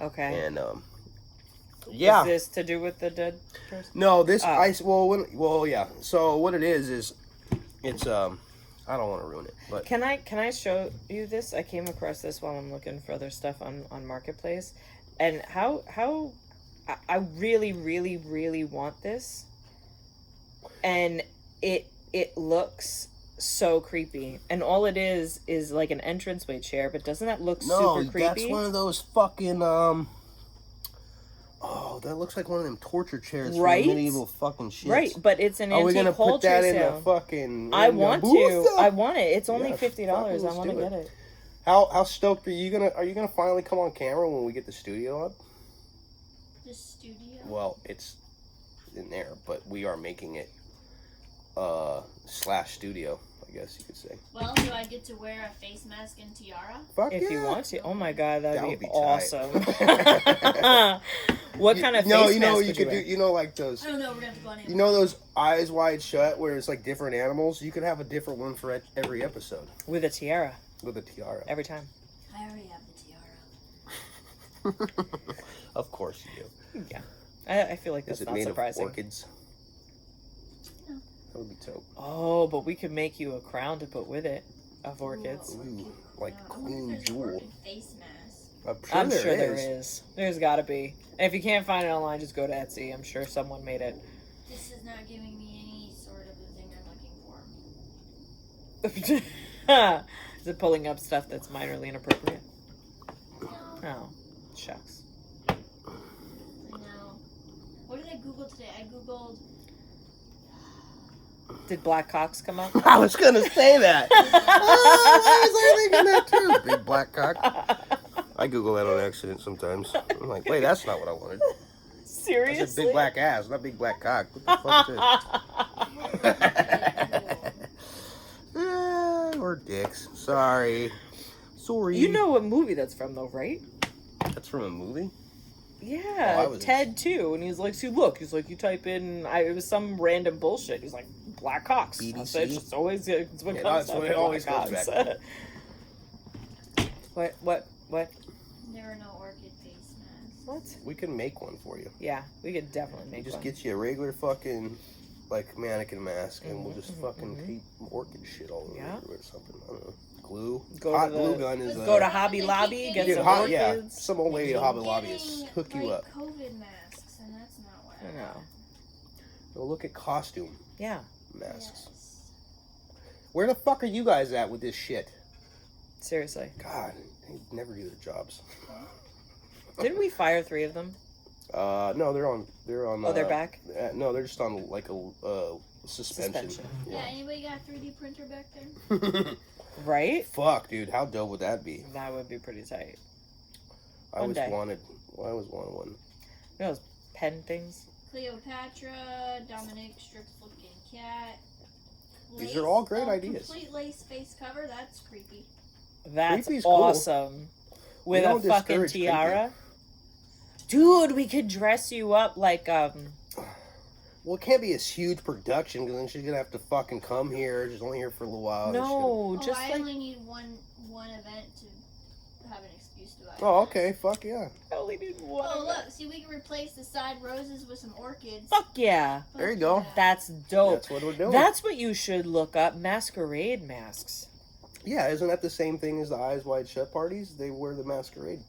Okay. and yeah. Is this to do with the dead person? No, this Oh. well yeah. So what it is it's I don't want to ruin it, but Can I show you this? I came across this while I'm looking for other stuff on Marketplace, and how I really really really want this, and it looks so creepy, and all it is like an entranceway chair, but doesn't that look super creepy? that's one of those fucking oh, that looks like one of them torture chairs Right? from the medieval fucking shit. Right, but it's an Are we antique gonna put culture that in sale. the fucking? I in the want to. booth? I want it. It's only Yeah, $50. fucking I let's want to do get it. How stoked are you gonna finally come on camera when we get the studio up? The studio. Well, it's in there, but we are making it / studio, I guess you could say. Well, do I get to wear a face mask and tiara? Fuck If you yeah. want to. Oh my god, That that'd would be be tight. awesome. What kind of face No, you know mask you would could do. wear? You know, like those. I don't know. We're gonna have to go on You know those eyes wide shut, where it's like different animals. You could have a different one for every episode With a tiara with a tiara. every time. I already have the tiara. Of course you do. Yeah. I feel like that's Is it not made surprising. of orchids? No. That would be dope. Oh, but we could make you a crown to put with it of orchids. Ooh, like I wonder if Queen there's an Jewel. orchid face mask. I'm I'm sure there is. is. There's gotta be. And if you can't find it online, just go to Etsy. I'm sure someone made it. This is not giving me any sort of a thing I'm looking for. Is it pulling up stuff that's minorly inappropriate? No. Oh, shucks. I know. What did I Google today? I Googled. Did black cocks come up? I was gonna say that. Oh, why was I thinking that too? Big black cock. I Google that on accident sometimes. I'm like, wait, that's not what I wanted. I Seriously? said big black ass, not big black cock. What the fuck is this? We're dicks. Sorry. You know what movie that's from, though, right? That's from a movie? Yeah, Oh, I was- Ted too, and he's like, "See, look," he's like, "You type in, it was some random bullshit." He's like, "Black cocks." I BBC? said, it's always it's what Yeah, comes that's up. what it with always black goes cocks. back What? There are no orchid face masks. What? We can make one for you. Yeah, we could definitely make Just one. get you a regular fucking, like, mannequin mask, and we'll Mhm, just mhm, fucking mhm. tape orchid shit all over Yeah. it or something. I don't know. Glue. Go Hot to the- glue gun is Go to a... Hobby Lobby, get Dude, some hot, orchids. yeah. Some old lady at Hobby Lobby is Getting, hook you like, up. COVID masks, and that's not what I know. Go look at costume Yeah. masks. Yes. Where the fuck are you guys at with this shit? Seriously. God, they never do their jobs. Didn't we fire 3 of them? No, they're on. Oh, they're back? No, they're just on like a suspension. Yeah, anybody got a 3D printer back there? Right? Fuck, dude, how dope would that be? That would be pretty tight. I One always day. wanted. Well, I always wanted one. You know those pen things? Cleopatra, Dominic, Strix looking cat. These are all great ideas. Complete lace face cover, that's creepy. That's Creepy's cool. awesome. With We a don't fucking discourage tiara. Dude, we could dress you up like Well, it can't be a huge production because then she's gonna have to fucking come here. She's only here for a little while. and she's no, just I like only need one event to have an excuse to buy. gonna- Oh, okay. Fuck yeah. I only need one. Oh look, see we can replace the side roses with some orchids. Fuck yeah. There you go. Yeah. That's dope. That's what we're doing. That's what you should look up. Masquerade masks. Yeah, isn't that the same thing as the Eyes Wide Shut parties? They wear the masquerade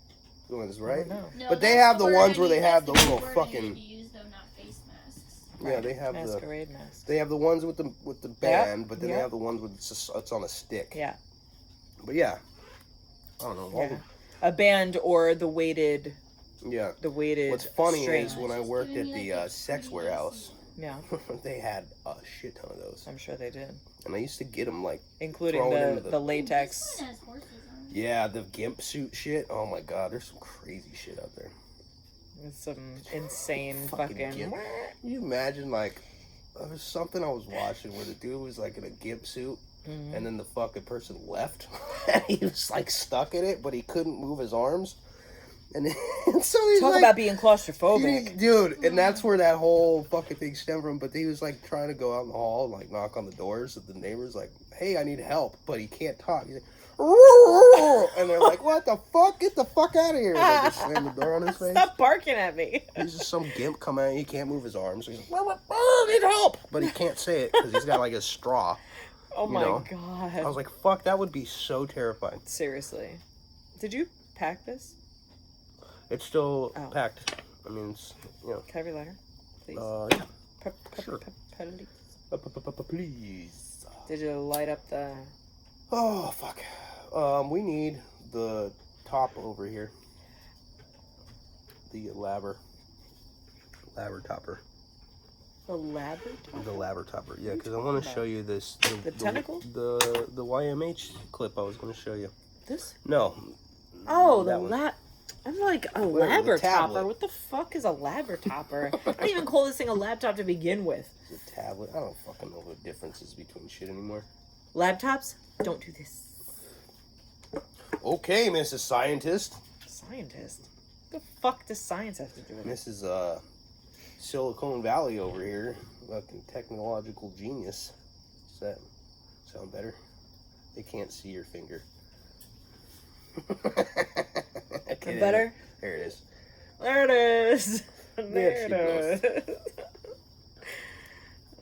ones, I right? don't know. No, But they that's have the word ones I where they need- have that's the little word I fucking- need to use though, not face masks. Yeah, they have the Masquerade masks. they have the ones with the band, but then they yeah. have the ones with it's on a stick. Yeah. But yeah, I don't know. Yeah. A band or the weighted. Yeah. The weighted. What's funny string. is when I worked at the sex warehouse, Yeah, they had a shit ton of those, I'm sure they did, and I used to get them like including thrown into the latex. This one has horses on it. yeah, the gimp suit shit. Oh my god, there's some crazy shit out there. With some insane fucking. gimp. Can you imagine like there was something I was watching where the dude was like in a gimp suit. Mhm. And then the fucking person left, and he was like stuck in it, but he couldn't move his arms. And, and so he's Talk like, about being claustrophobic. dude. And that's where that whole fucking thing stemmed from. But he was like trying to go out in the hall and like knock on the doors of the neighbors, like, "Hey, I need help," but he can't talk. He's like, and they're like, "What the fuck? Get the fuck out of here!" And they just slam the door on his face. Stop barking at me. He's just some gimp coming out. He can't move his arms. He's like, "I need help," but he can't say it because he's got like a straw. Oh my know? god. I was like, fuck, that would be so terrifying. Seriously. Did you pack this? It's still Oh. packed. I mean, it's, you know. Can I have your lighter? Please. Yeah. Sure. Please. Please. Did you light up the... Oh, fuck. We need the top over here. The laver topper. The ladder top? The laver topper. Yeah, because I want to show you this. The tentacle? The YMH clip I was going to show you. This? No. Oh, that the one. I'm like, a Whatever, the labber topper? tablet. What the fuck is a labber topper? I don't even call this thing a laptop to begin with. It's a tablet. I don't fucking know the differences between shit anymore. Laptops? Don't do this. Okay, Mrs. Scientist. Scientist? What the fuck does science have to do with it? This is Silicon Valley over here. Fucking technological genius. Does that sound better? They can't see your finger. Okay, Better? There it is. There it is. There There it is.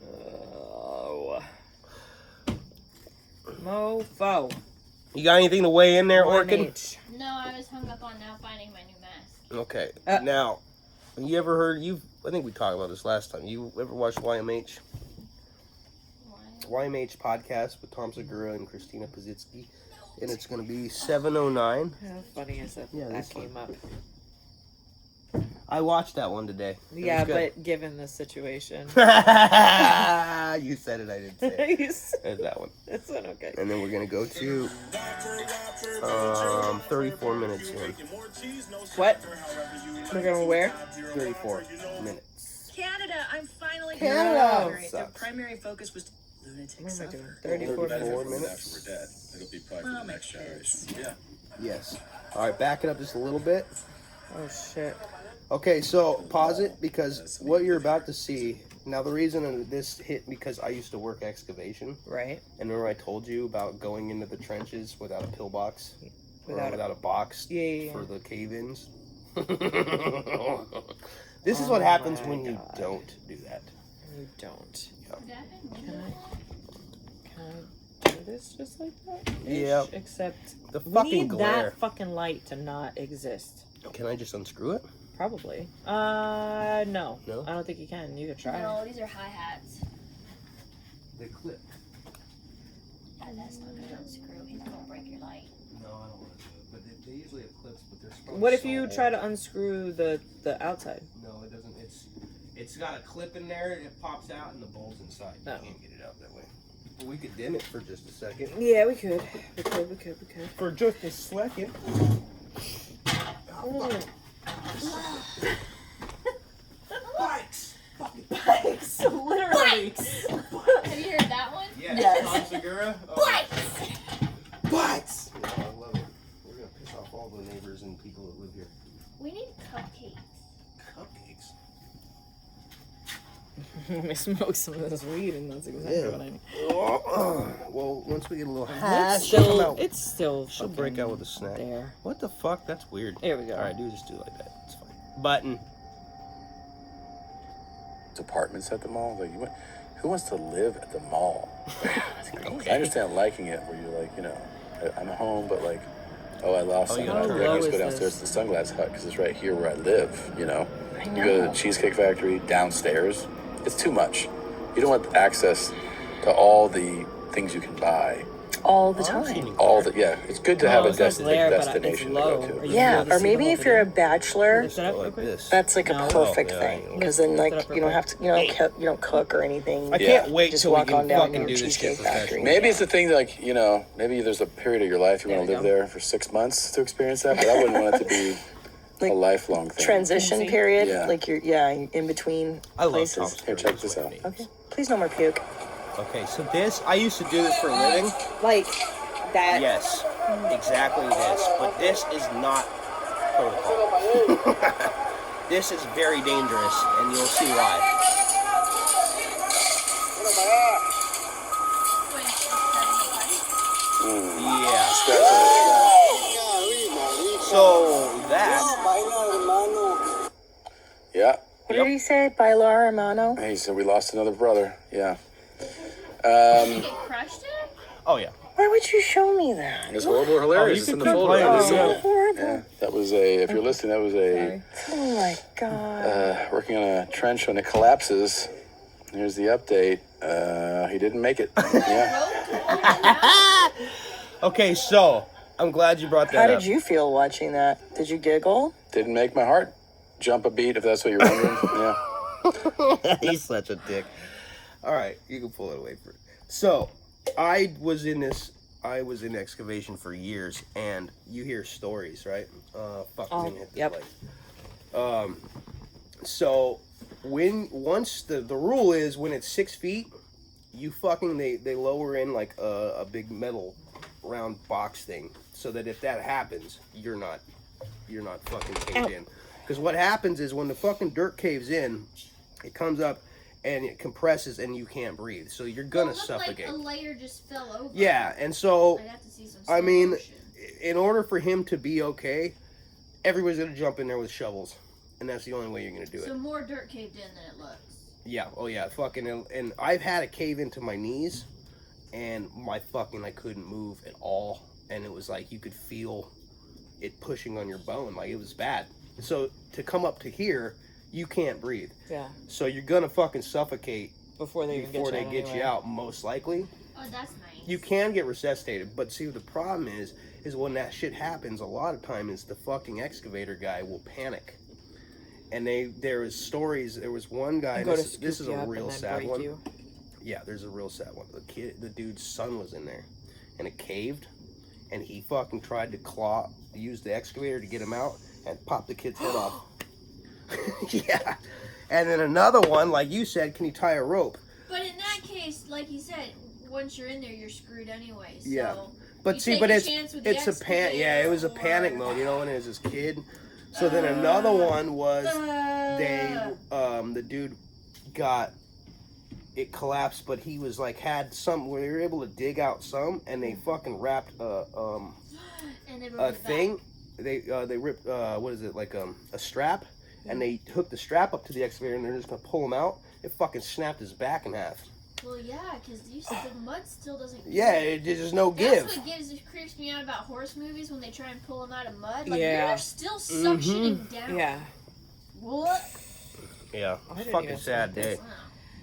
Oh. Mofo. You got anything to weigh in there, Orkin? 1H. No, I was hung up on now finding my new mask. Okay. Uh, Now, you ever heard? I think we talked about this last time. You ever watched YMH? Why? YMH podcast with Tom Segura and Christina Pazitsky, and it's going to be 7:09. How funny is that Yeah, that this came up? I watched that one today. It Yeah, was good. but given the situation. You said it, I didn't say it. It's There's that one. not okay. And then we're going to go to 34 minutes in. What? We're going where? 34 minutes. Canada, I'm finally Canada! Their Sucks. primary focus was lunatic What am I doing? suffer. 34 34 minutes. minutes. After we're dead, it'll be probably Well, for the my next kids. generation. Yeah. Yes. All right, back it up just a little bit. Oh shit. Okay, so pause it because what you're about to see. Now, the reason this hit because I used to work excavation, Right. and remember I told you about going into the trenches without a pillbox, Without a box Yeah. for the cave-ins. This is what happens my when you God. don't do that. You don't. That Can I do this just like that? Yep. Except The we fucking need glare. that fucking light to not exist. Can I just unscrew it? Probably. No. No? I don't think you can. You could try. No, these are hi-hats. The clip. That's not gonna unscrew. He's gonna break your light. No, I don't want to do it. But they usually have clips, but they're What if you try to unscrew the outside? No, it doesn't. It's got a clip in there. It pops out, and the bulb's inside. You Oh. can't get it out that way. But we could dim it for just a second. Yeah, we could. We could. For just a second. Bikes. Bikes, literally. Have you heard that one? Yes. Tom Segura. Bikes! Bikes. Yeah, I love it. We're gonna piss off all the neighbors and people that live here. We need cupcakes. Cupcakes. Let me smoke some of this weed, and that's exactly Yeah. what I need. Well, once we get a little It's hash, she'll come still, out. it's still She'll fucking break out with a snack. there. What the fuck? That's weird. Here we go. All right, just do it like that. It's fine. Button. Apartments at the mall. Like, who wants to live at the mall? I understand liking it where you're like, I'm home, but like, I lost Oh, something. how I low just is go downstairs this? to the Sunglass Hut because it's right here where I live. You I go to the Cheesecake Factory downstairs. It's too much. You don't want access to all the things you can buy all the time. Yeah, it's good to have a it's not glare, but it's destination to low. go to. Are you Yeah, able to or see maybe the if whole you're a video? bachelor, Lift it up real Like quick. this. that's like a No. perfect Oh, yeah, thing. yeah. Because then, Lift it like, up real you don't quick. have to, you don't cook or anything. I Yeah. can't wait Just till we walk can on down fucking your do this Cheesecake shit professionally. Factory. Maybe it's the thing that, like, maybe there's a period of your life you want to There live we go. there for 6 months to experience that, but I wouldn't want it to be Like, a lifelong thing. Transition Fancy. period, Yeah. like you're in between I love places. Tom's Here, check this out. Okay, please no more puke. Okay, so this, I used to do this for a living. Like that. Yes, exactly this. But this is not protocol. This is very dangerous, and you'll see why. Yeah. So that. Yeah. What did he say? Bailar hermano? He said we lost another brother. Yeah. Did you get crushed it? Oh yeah. Why would you show me that? It's horrible, hilarious. It's in the folder. Oh, horrible. Yeah, that was if you're listening, that was Oh my god. working on a trench when it collapses. Here's the update. He didn't make it. Yeah. Okay, so I'm glad you brought that How up. did you feel watching that? Did you giggle? Didn't make my heart jump a beat, if that's what you're wondering. Yeah. He's such a dick. All right, you can pull it away for it. So, I was in excavation for years, and you hear stories, right? Yep. So, once the rule is when it's 6 feet, you they lower in like a big metal round box thing, so that if that happens, you're not fucking caved in. Because what happens is when the fucking dirt caves in, it comes up and it compresses and you can't breathe. So you're gonna suffocate. Like a layer just fell over. Yeah, and so I'd have to see some I mean, slow motion. in order for him to be okay, everybody's gonna jump in there with shovels, and that's the only way you're gonna do it. So more dirt caved in than it looks. Yeah, oh yeah, fucking, and I've had a cave into my knees, and I couldn't move at all, and it was like you could feel it pushing on your bone, like it was bad. So to come up to here, you can't breathe. Yeah. So you're gonna fucking suffocate Before they get you out, most likely. Oh, that's nice. You can get resuscitated, but see, the problem is when that shit happens, a lot of time is the fucking excavator guy will panic. And there was stories, there was one guy, this is a real sad one. You. Yeah, there's a real sad one. The dude's son was in there, and it caved, and he fucking tried to use the excavator to get him out, and pop the kid's head off. Yeah. And then another one, like you said, can you tie a rope? But in that case, like you said, once you're in there, you're screwed anyway. So Yeah. But see, but it's it was a panic mode, you know, and it was his kid. So then another one was the dude it collapsed, but he was like had some where they were able to dig out some, and they fucking wrapped a thing. They ripped what is it, like a strap, and they hooked the strap up to the excavator, and they're just gonna pull him out. It fucking snapped his back in half. Well, yeah, because you said the mud still doesn't. Yeah, there's no give. That's what creeps me out about horse movies when they try and pull them out of mud. Like, Yeah. they're still suctioning down. Yeah. What? Yeah, I didn't fucking even sad see day. Wow.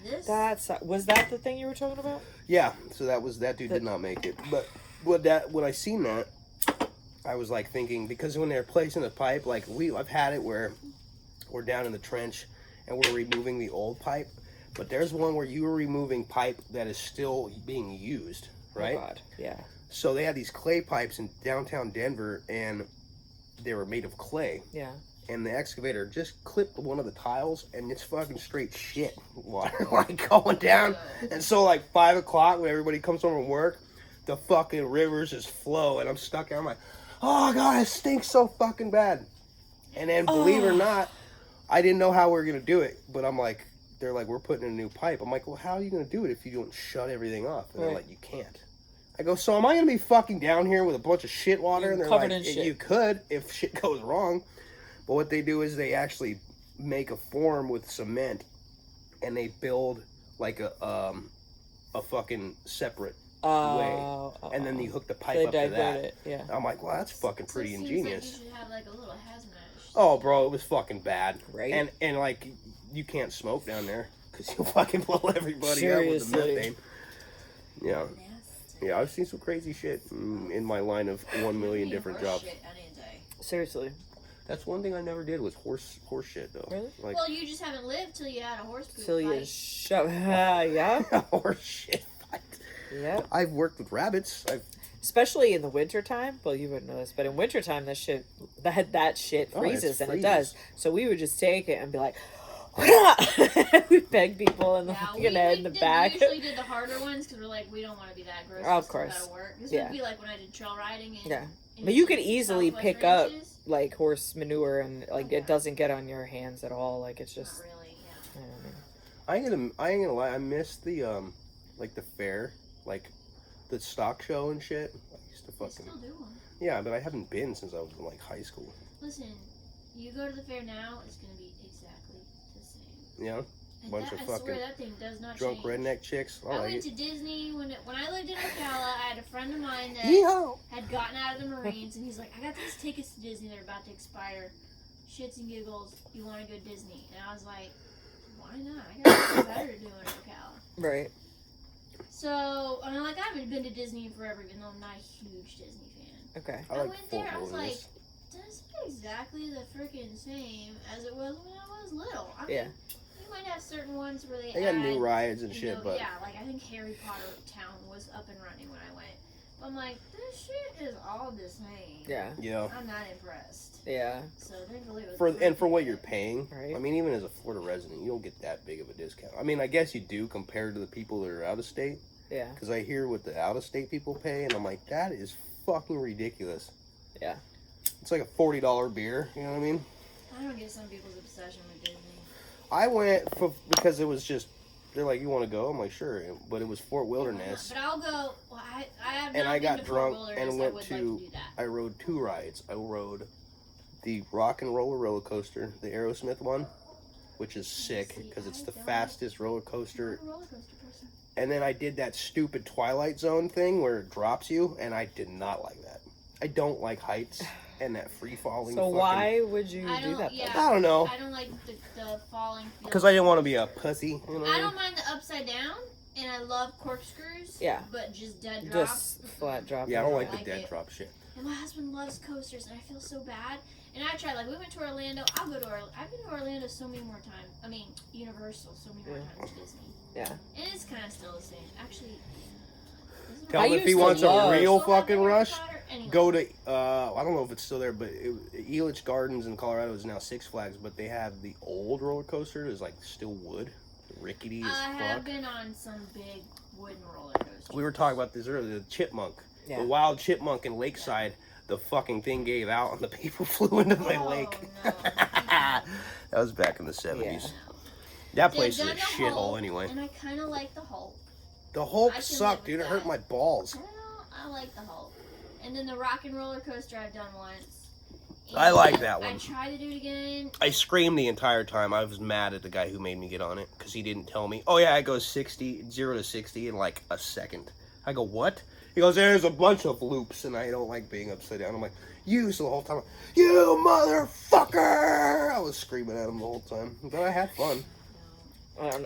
This? Was that the thing you were talking about? Yeah, so that dude did not make it. But when I seen that, I was like thinking, because when they're placing the pipe, like I've had it where we're down in the trench and we're removing the old pipe, but there's one where you were removing pipe that is still being used, right? Oh God, yeah. So they had these clay pipes in downtown Denver, and they were made of clay. Yeah. And the excavator just clipped one of the tiles, and it's fucking straight shit water like going down. And so like 5 o'clock when everybody comes home from work, the fucking rivers just flow, and I'm stuck there. I'm like, oh God, it stinks so fucking bad. And then believe it or not, I didn't know how we were gonna do it, but I'm like, they're like, we're putting in a new pipe. I'm like, well, how are you gonna do it if you don't shut everything off? And they're like, you can't. I go, so am I gonna be fucking down here with a bunch of shit water? And they're covered like, in shit. You could if shit goes wrong. But what they do is they actually make a form with cement, and they build like a fucking separate way, and then you hook the pipe up to that. It, yeah. I'm like, well, that's fucking pretty ingenious. Like you should have like a little hazmat. Oh, bro, it was fucking bad. Right. And like, you can't smoke down there because you'll fucking blow everybody up with the Seriously. methane. Yeah. Yeah, I've seen some crazy shit in my line of 1 million different jobs. Shit any day. Seriously. That's one thing I never did was horse shit though. Really? Like Well, you just haven't lived till you had a horse poop Till you fight. shove. Yeah. horse shit fight. Yep. I've worked with rabbits. Especially in the wintertime. Well, you wouldn't know this, but in wintertime, that shit freezes, and it does. So we would just take it and be like, we beg people in the in the back. We usually did the harder ones because we're like, we don't want to be that gross. Of course. Gotta work. This Yeah. would be like when I did trail riding. But you could easily Southwest pick up ranches. like horse manure, and like it doesn't get on your hands at all. Like it's just. Not really, yeah. I don't know. I ain't gonna lie. I miss the like the fair, like the stock show and shit. I used to They fucking. still do one. Yeah, but I haven't been since I was in like high school. Listen, you go to the fair now, it's gonna be exactly the same. Yeah, And bunch that, of I fucking swear that thing does not drunk change. redneck chicks. I like went it. to Disney when I lived in Ocala. I had a friend of mine that Yeehaw! had gotten out of the Marines, and he's like, "I got these tickets to Disney. They're about to expire. Shits and giggles. You want to go Disney?" And I was like, "Why not? I got something better to do in Ocala." Right. So I'm like, I haven't been to Disney in forever, even though I'm not a huge Disney fan. Okay. I I like went Fort there. I was like, Wilderness. "That's exactly the freaking same as it was when I was little." I mean, Yeah. you might have certain ones where They got new add, rides and you shit, know, but yeah, like I think Harry Potter Town was up and running when I went. But I'm like, this shit is all the same. Yeah. yeah. I'm not impressed. Yeah. So thankfully it was For what freaking you're good. paying, Right. I mean, even as a Florida resident, you don't get that big of a discount. I mean, I guess you do compared to the people that are out of state. Yeah. Because I hear what the out of state people pay, and I'm like, that is fucking ridiculous. Yeah. It's like a $40 beer. You know what I mean? I don't get some people's obsession with Disney. I went because it was just. They're like, you want to go? I'm like, sure. But it was Fort Wilderness. But I'll go. Well, I have not And I been got to drunk Fort and Wilderness. went I would like to. to do that. I rode 2 rides. I rode the Rock and Roller Coaster, the Aerosmith one, which is sick because it's the fastest roller coaster. I'm a roller coaster person. And then I did that stupid Twilight Zone thing where it drops you, and I did not like that. I don't like heights and that free falling. So why would you I do don't. that? Yeah. Though? I don't know. I don't like the falling. Because I didn't want to be a pussy. You know what I I mean? don't mind the upside down, and I love corkscrews. Yeah. But just dead drops. Just flat drop. Yeah, I don't I like the like dead it. drop shit. And my husband loves coasters, and I feel so bad. And I tried, like, we went to Orlando. I've been to Orlando so many more times. I mean, Universal so many more times than Disney. Yeah. And it's kind of still the same. Actually, isn't Tell I him if used he to wants love- a real Still have the fucking Harry rush, Potter? Anyway. go to, I don't know if it's still there, but Elitch Gardens in Colorado is now Six Flags, but they have the old roller coaster is like still wood, rickety as I have fuck. been on some big wooden roller coasters. We were talking about this earlier, the chipmunk. Yeah. The wild chipmunk in Lakeside, the fucking thing gave out and the people flew into the Oh, lake. no. That was back in the 70s. That place is a shithole anyway. And I kind of like the Hulk. The Hulk I can sucked, live dude. with It hurt that. my balls. I like the Hulk. And then the rock and roller coaster I've done once. I And like that one. I tried to do it again. I screamed the entire time. I was mad at the guy who made me get on it because he didn't tell me. Oh yeah, it goes 0 to 60 in like a second. I go, what? He goes, there's a bunch of loops, and I don't like being upside down. I'm like, you, so the whole time, you motherfucker! I was screaming at him the whole time, but I had fun.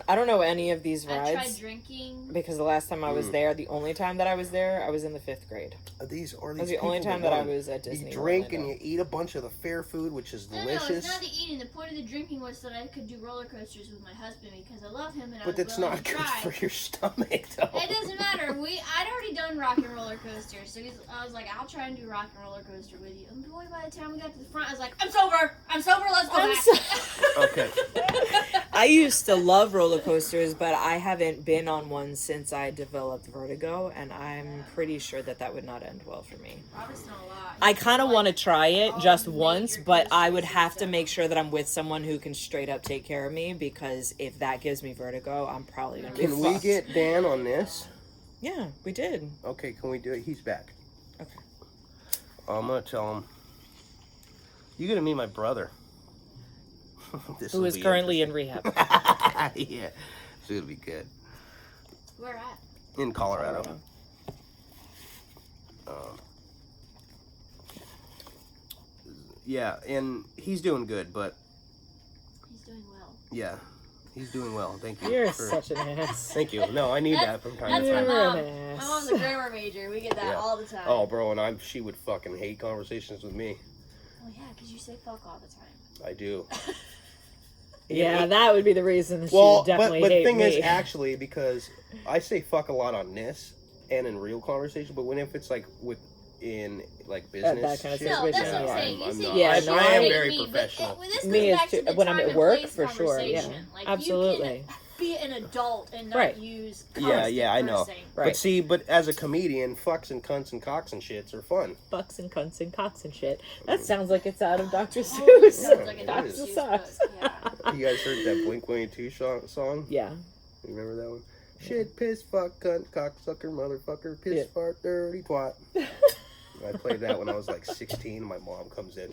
I don't know any of these I tried rides drinking. because the last time I was there, the only time that I was there, I was in the 5th grade. These are That was these the only people time that I run. was at Disney. You drink Orlando. and you eat a bunch of the fair food, which is No, delicious. it's not the eating. The point of the drinking was so that I could do roller coasters with my husband because I love him and I But was that's willing not to good try. for your stomach, though. It doesn't matter. I'd already done rock and roller coasters, so I was like, I'll try and do rock and roller coaster with you. And boy, by the time we got to the front, I was like, I'm sober. Let's go back. Okay. I used to love roller coasters, but I haven't been on one since I developed vertigo, and I'm pretty sure that would not end well for me. Robert's done a lot. I kind of want to try it all just major once, but I would coasters have and to stuff. make sure that I'm with someone who can straight up take care of me, because if that gives me vertigo, I'm probably going to be Can we fucked. get Dan on this? Yeah, we did. Okay, can we do it? He's back. Okay. I'm gonna tell him. You're gonna meet my brother. This Who will is be currently in rehab. interesting. Yeah, it's gonna be good. Where at? In Colorado. Yeah, and he's doing good, but He's doing well. yeah, He's doing well. Thank you. You're such an ass. Thank you. No, I need that from time to That's my time. mom. My mom's a grammar major. We get that all the time. Oh, bro, and she would fucking hate conversations with me. Well, yeah, because you say fuck all the time. I do. Yeah, that would be the reason that she would definitely but hate the thing me. is, actually, because I say fuck a lot on this and in real conversation, but if it's like in like business, that kind of shit, No, that's situation, what I'm yeah. saying. You I'm say not. Yeah, I no, I am hate very me, but professional. this goes Me is back to too. the When I'm time at and work, place for sure, yeah. conversation. Like, Absolutely. You can be an adult and not Right. use Yeah, I know. cursing. Right. But as a comedian, fucks and cunts and cocks and shits are fun. Fucks and cunts and cocks and shit. That sounds like it's out of Dr. Oh, Seuss. sounds like a Dr. Dr. Seuss Seuss. book. Yeah. You guys heard that Blink-182 song? Yeah. You remember that one? Shit, piss, fuck, cunt, cocksucker, motherfucker, piss, fart, dirty twat. I played that when I was like 16. My mom comes in.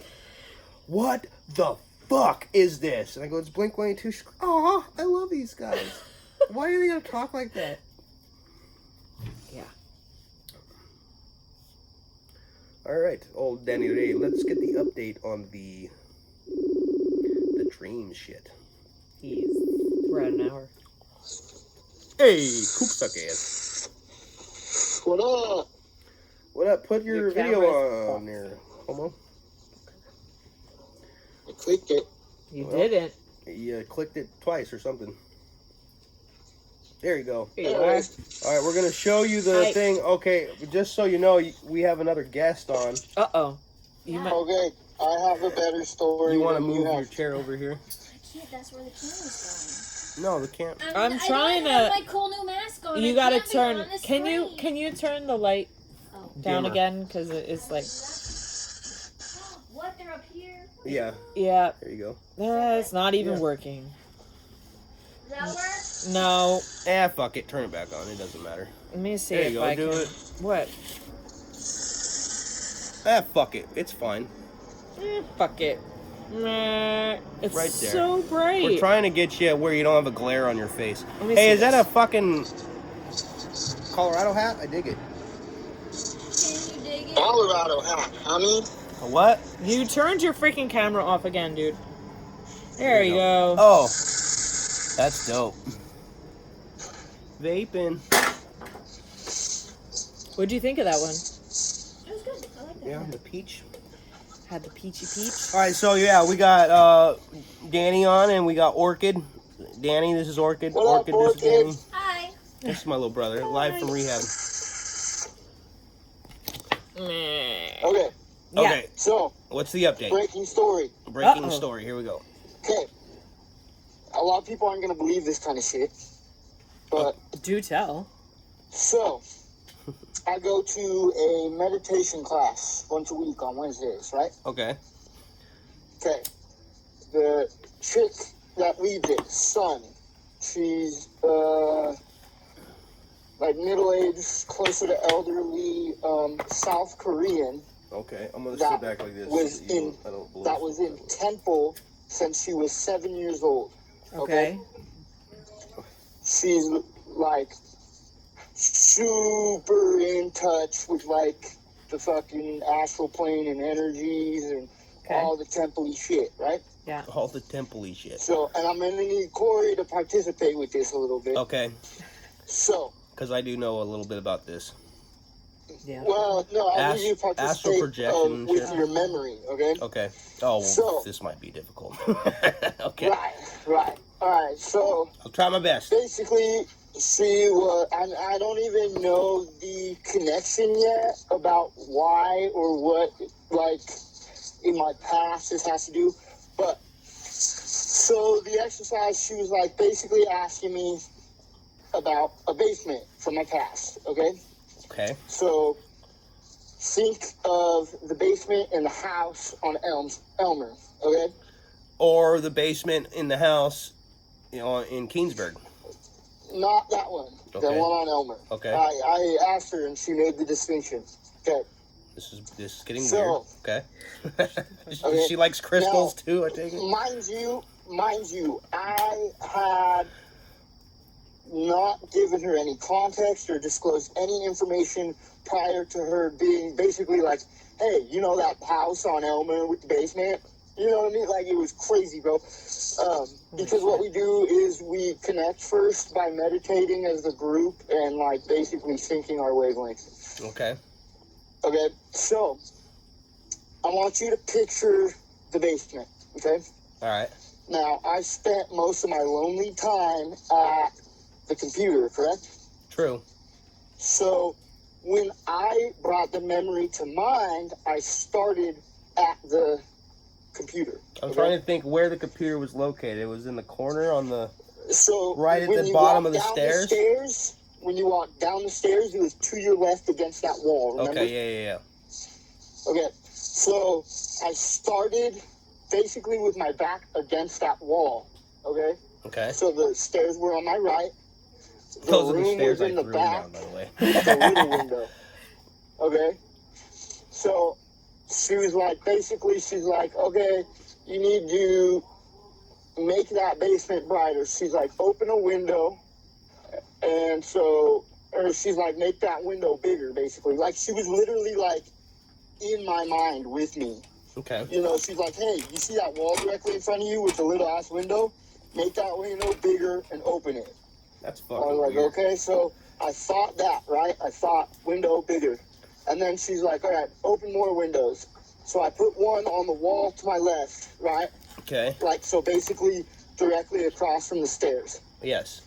What the fuck is this? And I go, it's Blink-182. Aw, I love these guys. Why are they gonna talk like that? Yeah. Alright, old Danny Ray, let's get the update on the dream shit. We're at an hour. Hey, poop suck ass. What up? What up? Put your video camera's on there, homo. I clicked it. You didn't. You clicked it twice or something. There you go. Here you are. Alright, we're gonna show you the thing. Okay, just so you know, we have another guest on. Uh-oh. Okay, I have a better story. You want to than move have. your chair over here? I can't. That's where the camera's No, the camera. going. I'm trying I don't have to- my cool new mask on. You I gotta can't be on turn. the Can you turn the light Oh. down Dimmer. again? Because it's like. What? They're up here? Yeah, Yeah. there you go. It's not even working. Does that work? No. Fuck it. Turn it back on. It doesn't matter. Let me see There if you go. I Do can. it. What? Fuck it. It's fine. Fuck it. Nah, it's Right there. so bright. We're trying to get you where you don't have a glare on your face. Let me Hey, see is that this. a fucking Colorado hat? I dig it. Can you dig it? Colorado hat, honey. A what? You turned your freaking camera off again, dude. There you go. Oh, that's dope. Vaping. What'd you think of that one? It was good. I like that. Yeah, the peach. Had the peachy peach. All right, so yeah, we got Danny on, and we got Orchid. Danny, this is Orchid. What up, Orchid, this is Danny. Orchid? Hi. This is my little brother, live from rehab. Okay, Okay, so what's the update? breaking story. Breaking Uh-oh. story. Here we go. Okay, a lot of people aren't gonna believe this kind of shit, but Do tell. so I go to a meditation class once a week on Wednesdays, right? Okay. Okay, the chick that leads it, Sun, she's like middle-aged, closer to elderly, South Korean. Okay, I'm gonna That sit back like this. was so you in- don't- I don't blow. That was in temple since she was 7 years old. Okay. She's like super in touch with like the fucking astral plane and energies and Okay. all the temple-y shit, right? All the temple-y shit. So, and I'm gonna need Corey to participate with this a little bit. Okay, So, because I do know a little bit about this. Yeah. well, no, I need you to Astral participate projection with shit. your memory, okay? Okay. Oh, well, So- this might be difficult. Okay. Right. All right, so I'll try my best. basically, she was, I don't even know the connection yet about why or what, like, in my past this has to do, but, so the exercise, she was, like, basically asking me about a basement from my past, okay? Okay. So, think of the basement in the house on Elmer, okay? Or the basement in the house, in Keensburg. Not that one. The Okay. one on Elmer. Okay. I asked her and she made the distinction. Okay. This is getting So- weird. Okay. Okay. She likes crystals too, I take it. Mind you, I had not given her any context or disclosed any information prior to her being basically like, hey, you know that house on Elmer with the basement? You know what I mean? Like, it was crazy, bro. Because what we do is we connect first by meditating as a group and, like, basically syncing our wavelengths. Okay. Okay, so I want you to picture the basement, okay? All right. Now, I spent most of my lonely time at the computer, correct? True. So when I brought the memory to mind, I started at the computer. I'm trying to think where the computer was located. It was in the corner on the... So right at when the you bottom walk of the down stairs? When you walk down the stairs, it was to your left against that wall, remember? Okay, yeah. Okay, so I started basically with my back against that wall, okay? Okay. So the stairs were on my right. Those are the room stairs was I in the threw back. down, by the way. The little window. Okay? So she was like, basically, she's like, okay, you need to make that basement brighter. She's like, open a window. And so, or she's like, make that window bigger, basically. Like, she was literally, like, in my mind with me. Okay. You know, she's like, hey, you see that wall directly in front of you with the little ass window? Make that window bigger and open it. That's I fucking was like, weird. okay, so I thought that, right? I thought window bigger. And then she's like, all right, open more windows. So I put one on the wall to my left, right? Okay. Like, so basically directly across from the stairs. Yes.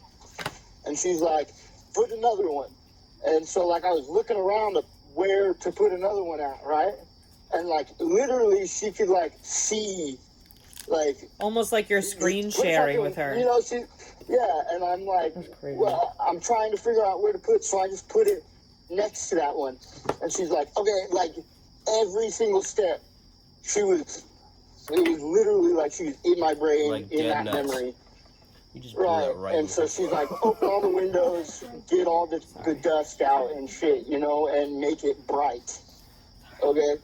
And she's like, put another one. And so, like, I was looking around at where to put another one at, right? And, like, literally she could, like, see, like... Almost like you're screen put sharing fucking- with her. You know, she... Yeah, and I'm like, crazy. well, I'm trying to figure out where to put, so I just put it next to that one. And she's like, okay, like, every single step, it was literally like she was in my brain, Like in dead that nuts. memory. You just blew it right And in so the- she's like, open all the windows, get all the dust out and shit, you know, and make it bright. Okay?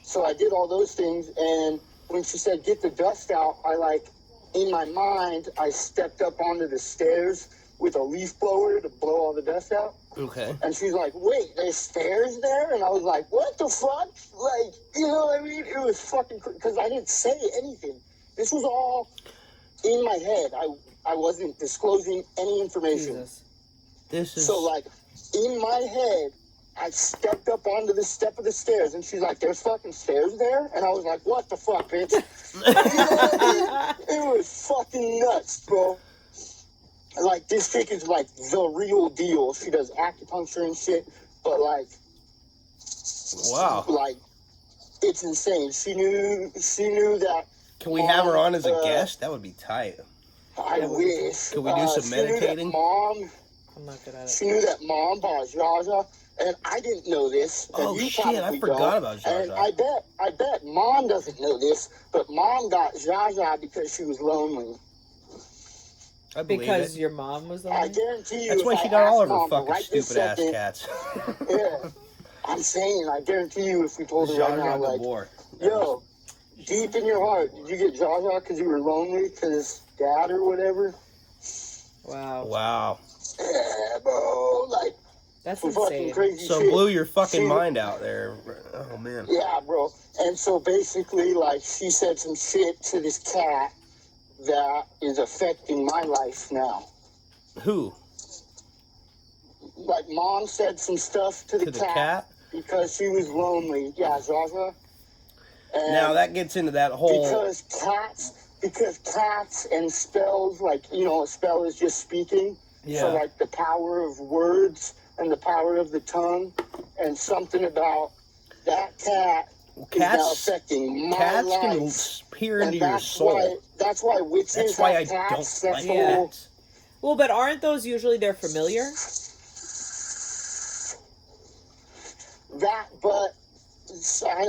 So I did all those things, and when she said, get the dust out, I, like, in my mind, I stepped up onto the stairs with a leaf blower to blow all the dust out. Okay. And she's like, wait, there's stairs there? And I was like, what the fuck? Like, you know what I mean? It was fucking because I didn't say anything. This was all in my head. I wasn't disclosing any information. Jesus. This is... So, like, in my head, I stepped up onto the step of the stairs, and she's like, there's fucking stairs there? And I was like, what the fuck, bitch? You know what I mean? It was fucking nuts, bro. Like, this chick is, like, the real deal. She does acupuncture and shit, but, like... Wow. Like, it's insane. She knew that... Can we have her on as a guest? That would be tight. I wish. Could we do some she meditating? Knew that mom... I'm not good at it. She knew that mom bought Jaja, and I didn't know this. And Oh, you shit, I probably forgot don't. about And Jaja. I bet mom doesn't know this, but mom got Jaja because she was lonely. I believe Because it. your mom was the I one? guarantee you. That's why if she I got all of asked her Mom fucking right this stupid ass second- cats. Yeah, I'm saying, I guarantee you, if we told her right Jaja now, like, Gabor. yo, deep in your heart, did you get Jaja because you were lonely because dad or whatever? Wow. Wow. Yeah, bro, like, That's some fucking insane. crazy So shit. blew your fucking She- mind out there. Oh, man. Yeah, bro. And so basically, like, she said some shit to this cat that is affecting my life now. Who? Like, mom said some stuff to the, To the cat? because she was lonely. Yeah, Zaza. And Now, that gets into that whole... because cats and spells, like, you know, a spell is just speaking. Yeah. So, like, the power of words and the power of the tongue and something about that cat is now affecting my Cats life. can peer into And your that's soul. That's why witches That's why I have cats. don't That's like the whole- cats. Well, but aren't those usually their familiar? That, but I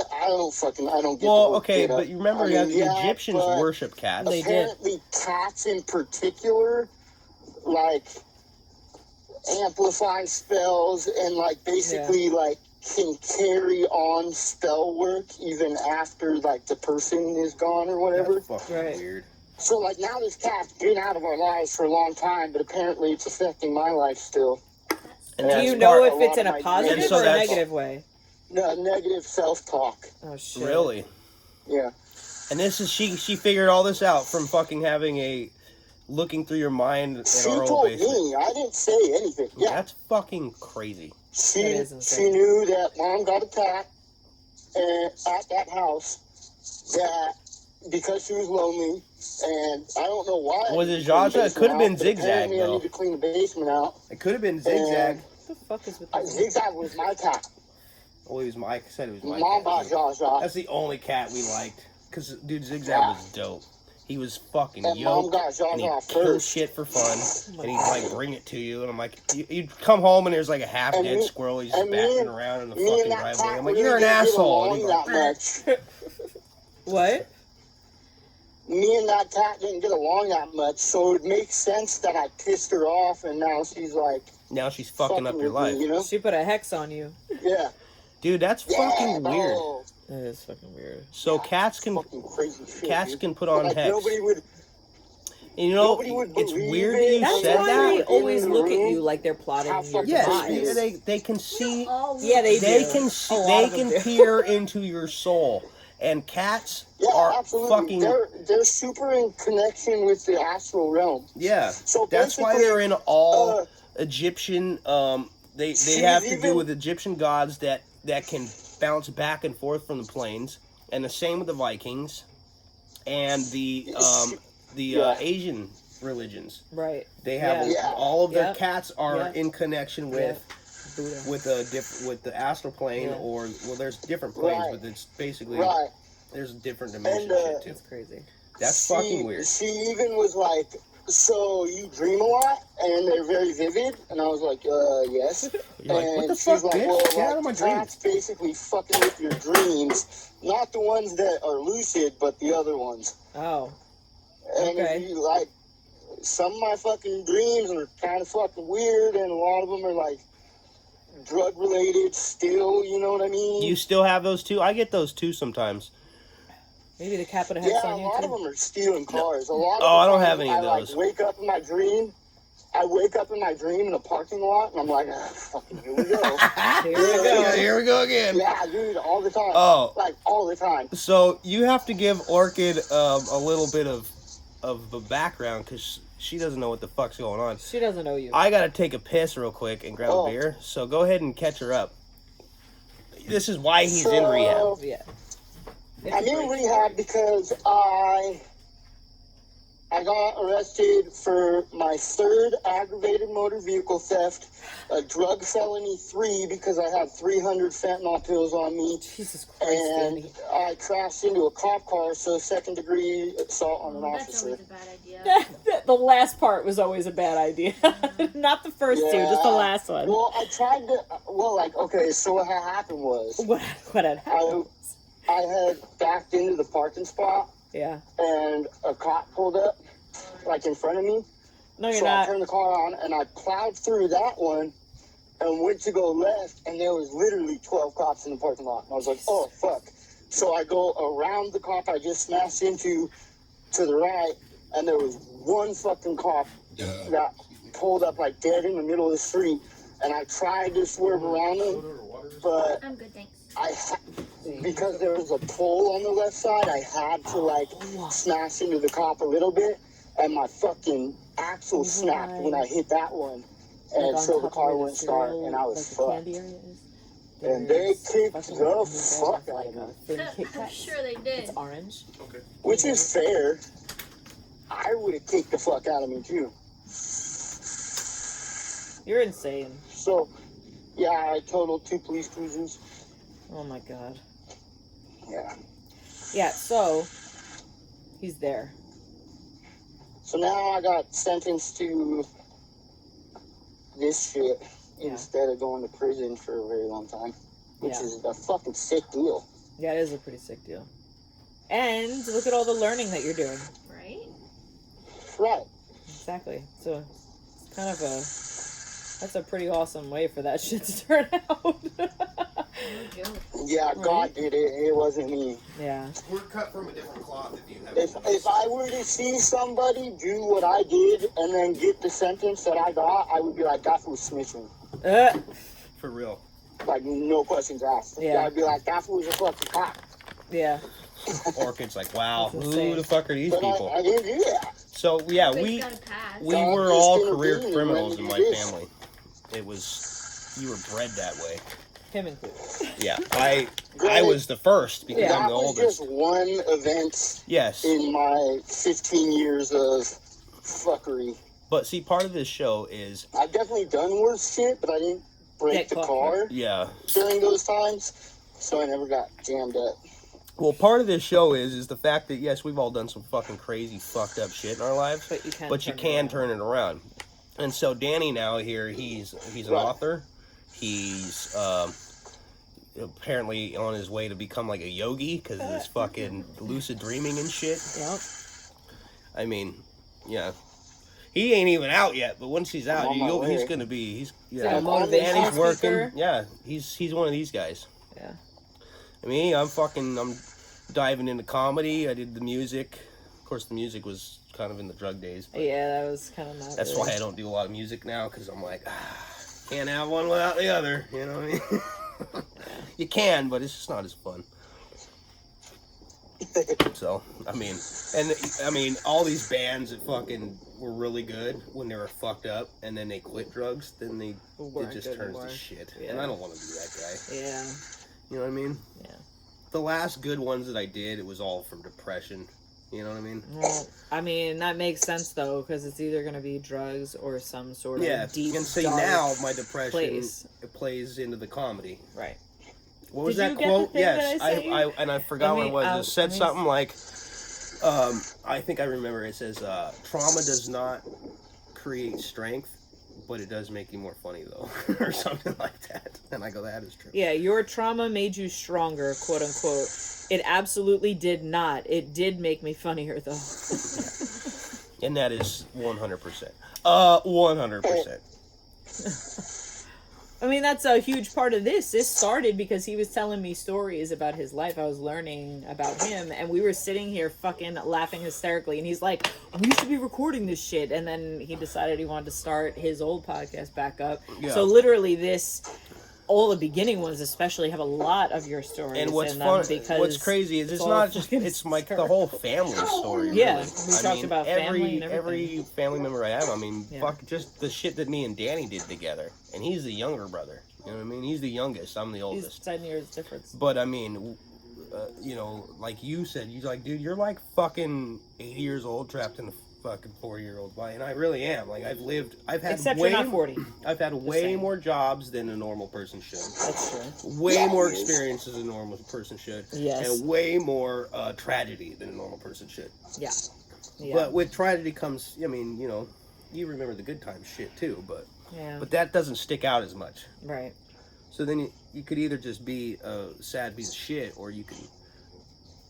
don't get. Well, the whole okay, get up. but you remember I how mean, the yeah, Egyptians but worship cats. They did. apparently cats in particular, like, amplify spells and, like, basically, like, can carry on spell work even after, like, the person is gone or whatever. That's fucking Right. weird. So, like, now this cat's been out of our lives for a long time, but apparently it's affecting my life still. And Do that's you know part- if a it's lot in of a my positive dreams. And so or a that's- negative way? No, negative self-talk. Oh, shit. Really? Yeah. And this is she figured all this out from fucking having a looking through your mind at She our old told basement. me. I didn't say anything. Yeah. That's fucking crazy. She is insane. she knew that mom got attacked at that house. That because she was lonely, and I don't know why. Was it Jaja? It could have been Zigzag, Apparently, I though. need to clean the basement out. It could have been Zigzag. What the fuck is with And, this? Zigzag was my cat. Well, he was Mike. I said it was my Mom cat. bought Jaja. That's the only cat we liked. Because, dude, Zigzag Yeah. was dope. He was fucking And Mom yoked, got and he'd Jaja kill first. shit for fun, and he'd, like, bring it to you, and I'm like, you'd come home, and there's, like, a half-dead And me- squirrel, he's just and me bashing and- around in the Me and fucking that driveway. cat I'm like, really you're an didn't get asshole. And along he's that like, much. What? Me and that cat didn't get along that much, so it makes sense that I pissed her off, and now she's like now she's fucking up your with life. me, you know? She put a hex on you. Yeah. Dude, that's fucking weird. Oh, That is fucking weird. So cats can fucking crazy shit. cats dude. can put on Like, hex. nobody would. And you know, nobody would it's believe weird it. that you That's said why that. they always In the look at room. you like they're plotting How your fucking Yes, demise. they can see. Yeah, they They do. can see, A lot they of them can do. peer into your soul, and cats Yeah, are absolutely. fucking They're super in connection with the astral realm. yeah. So That's why basically, they're in all uh, Egyptian. They she's have to do even- with Egyptian gods that can bounce back and forth from the plains, and the same with the Vikings, and the Yeah. Asian religions. Right. They have Yeah. all of their Yep. cats are Yep. in connection with. Buddha. With the astral plane, Yeah. or well, there's different planes, Right. but it's basically right. there's different dimension And, shit too. That's crazy. That's she, fucking weird. She even was like, "So you dream a lot, and they're very vivid." And I was like, "Yes." You're like, what And the she's fuck, like, bitch? "Well, Get out of my like, dreams." cats basically fucking with your dreams, not the ones that are lucid, but the other ones." Oh. And Okay. if you like, some of my fucking dreams are kind of fucking weird, and a lot of them are like drug related. Still, you know what I mean? Do you still have those too? I get those too sometimes. Maybe the cat put a hex Yeah, a on you lot of too. them are stealing cars. A lot of Oh, I the don't times have any of I, those. Like, wake up in my dream. I wake up in my dream in a parking lot, and I'm like, fucking here we go. Here we go. Yeah, here we go again. Yeah, dude, all the time. Oh. Like, all the time. So you have to give Orchid a little bit of the background because she doesn't know what the fuck's going on. She doesn't know you. I gotta take a piss real quick and grab Oh. a beer. So go ahead and catch her up. This is why he's in rehab. Yeah. I'm in rehab because I got arrested for my third aggravated motor vehicle theft, a drug felony 3 because I have 300 fentanyl pills on me, Jesus Christ, and Danny. I crashed into a cop car, so second-degree assault on an That's officer. always a bad idea. The last part was always a bad idea. Not the first two, just the Yeah. last one. Well, I tried to. Well, like, okay, so what had happened was What had happened? I had backed into the parking spot, Yeah. and a cop pulled up, like in front of me. No, you're So I not. turned the car on, and I plowed through that one, and went to go left, and there was literally 12 cops in the parking lot. And I was like, oh fuck. So I go around the cop I just smashed into, to the right, and there was one fucking cop that pulled up like dead in the middle of the street, and I tried to swerve around him, but I'm good, thanks. because there was a pole on the left side, I had to like smash into the cop a little bit, and my fucking axle snapped when I hit that one, and Like on so the top of car where the wouldn't start, cereal, and I was like the fucked. candy area is. And they kicked Fucking the like fuck out of me, a thin Kit I'm Kat. sure they did. It's orange. which is fair. I would have kicked the fuck out of me too. You're insane. So, yeah, I totaled 2 police cruisers. Oh my god. Yeah. Yeah, so he's there. So now I got sentenced to this shit Yeah. instead of going to prison for a very long time, which Yeah. is a fucking sick deal. Yeah, it is a pretty sick deal. And look at all the learning that you're doing. Right? Right. Exactly. So it's kind of that's a pretty awesome way for that shit to turn out. No joke. Yeah, God did it. It wasn't me. Yeah. We're cut from a different cloth if you have. If I were to see somebody do what I did and then get the sentence that I got, I would be like, that was snitching. For real. Like, no questions asked. Yeah. I'd be like, that was a fucking cop. Yeah. Orchid's like, wow, That's who insane. the fuck are these But people? I didn't do that. So yeah, Everybody's got a pass. we God were is all gonna career be me criminals in when my you do this. family. It was, you were bred that way. Him included. Yeah, I was the first because Yeah. I'm the That was oldest. just one event Yes, in my 15 years of fuckery. but see, part of this show is, I've definitely done worse shit, but I didn't break Get the caught. car yeah. during those times, so I never got jammed up. Well, part of this show is the fact that yes, we've all done some fucking crazy, fucked up shit in our lives, But you can. but you can turn it around. And so Danny now here, he's an Right. author. He's apparently on his way to become like a yogi because of his fucking lucid dreaming and shit. Yep. I mean, yeah. He ain't even out yet, but once he's out, I'm on my he's way. gonna be. He's Is yeah. that a motivational Danny's working. speaker? Yeah, he's one of these guys. Yeah. I mean, I'm diving into comedy. I did the music. Of course, the music was kind of in the drug days. But Yeah, that was kind of not. that's really- why I don't do a lot of music now, because I'm like, can't have one without the other. You know what I mean? You can, but it's just not as fun. So, I mean, all these bands that fucking were really good when they were fucked up, and then they quit drugs, then it Weren't just good turns anymore. to shit. Yeah. And I don't want to be that guy. Yeah. You know what I mean? Yeah. The last good ones that I did, it was all from depression. You know what I mean? Well, I mean, that makes sense though, because it's either going to be drugs or some sort of Yeah, deep, and see dark now my depression place. it plays into the comedy. Right. What was Did that you get the quote? thing Yes, that I sent you? I forgot Let what me- it was. It said let me something like, I think I remember. It says, "Trauma does not create strength, but it does make you more funny, though," or something like that. And I go, "That is true." Yeah, your trauma made you stronger, quote unquote. It absolutely did not. It did make me funnier though. And that is 100%. 100%. I mean, that's a huge part of this. This started because he was telling me stories about his life. I was learning about him, and we were sitting here fucking laughing hysterically. And he's like, "We should be recording this shit." And then he decided he wanted to start his old podcast back up. Yeah. So literally, all the beginning ones especially have a lot of your stories. And what's in fun, them because what's crazy is it's all not just, fucking it's like the whole family story. Yeah, really. we talked about family and every family member I have, I mean, Yeah. fuck, just the shit that me and Danny did together. And he's the younger brother. You know what I mean? He's the youngest. I'm the He's oldest. 10 years difference. But I mean, you know, like you said, you're like, dude, you're like fucking 80 years old trapped in a fucking 4-year-old body. And I really am. Like, I've had Except way, you're not 40. I've had way saying. more jobs than a normal person should. That's true. Way Yeah, more it is. experiences than a normal person should. Yes. And way more tragedy than a normal person should. Yeah. Yeah. But with tragedy comes, I mean, you know, you remember the good times shit too, but yeah. that doesn't stick out as much. Right. So then you could either just be a sad piece of shit, or you can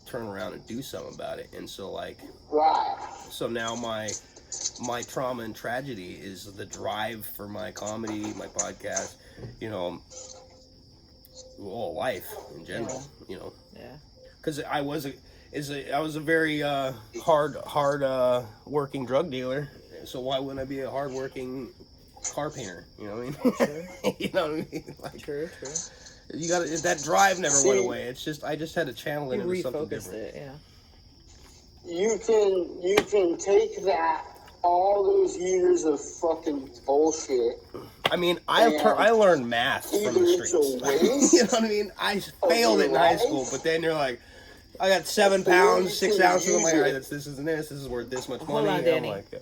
turn around and do something about it. And so like, Right. so now my trauma and tragedy is the drive for my comedy, my podcast, you know, well, life in general, you know, Yeah. because I was a very hard working drug dealer. So why wouldn't I be a hard working car painter? You know what I mean? You know what I mean? Like, True. you got that drive never went away. It's just I just had to channel it You into something refocused different. it, yeah. You can take that all those years of fucking bullshit. I mean, I learned math from the Either it's a streets. waste You know what I mean? I failed it in high school, but then you're like, I got 7 pounds, 6 ounces. I'm like, all right, this isn't this. This is worth this much money. Hold on, And Danny. I'm like,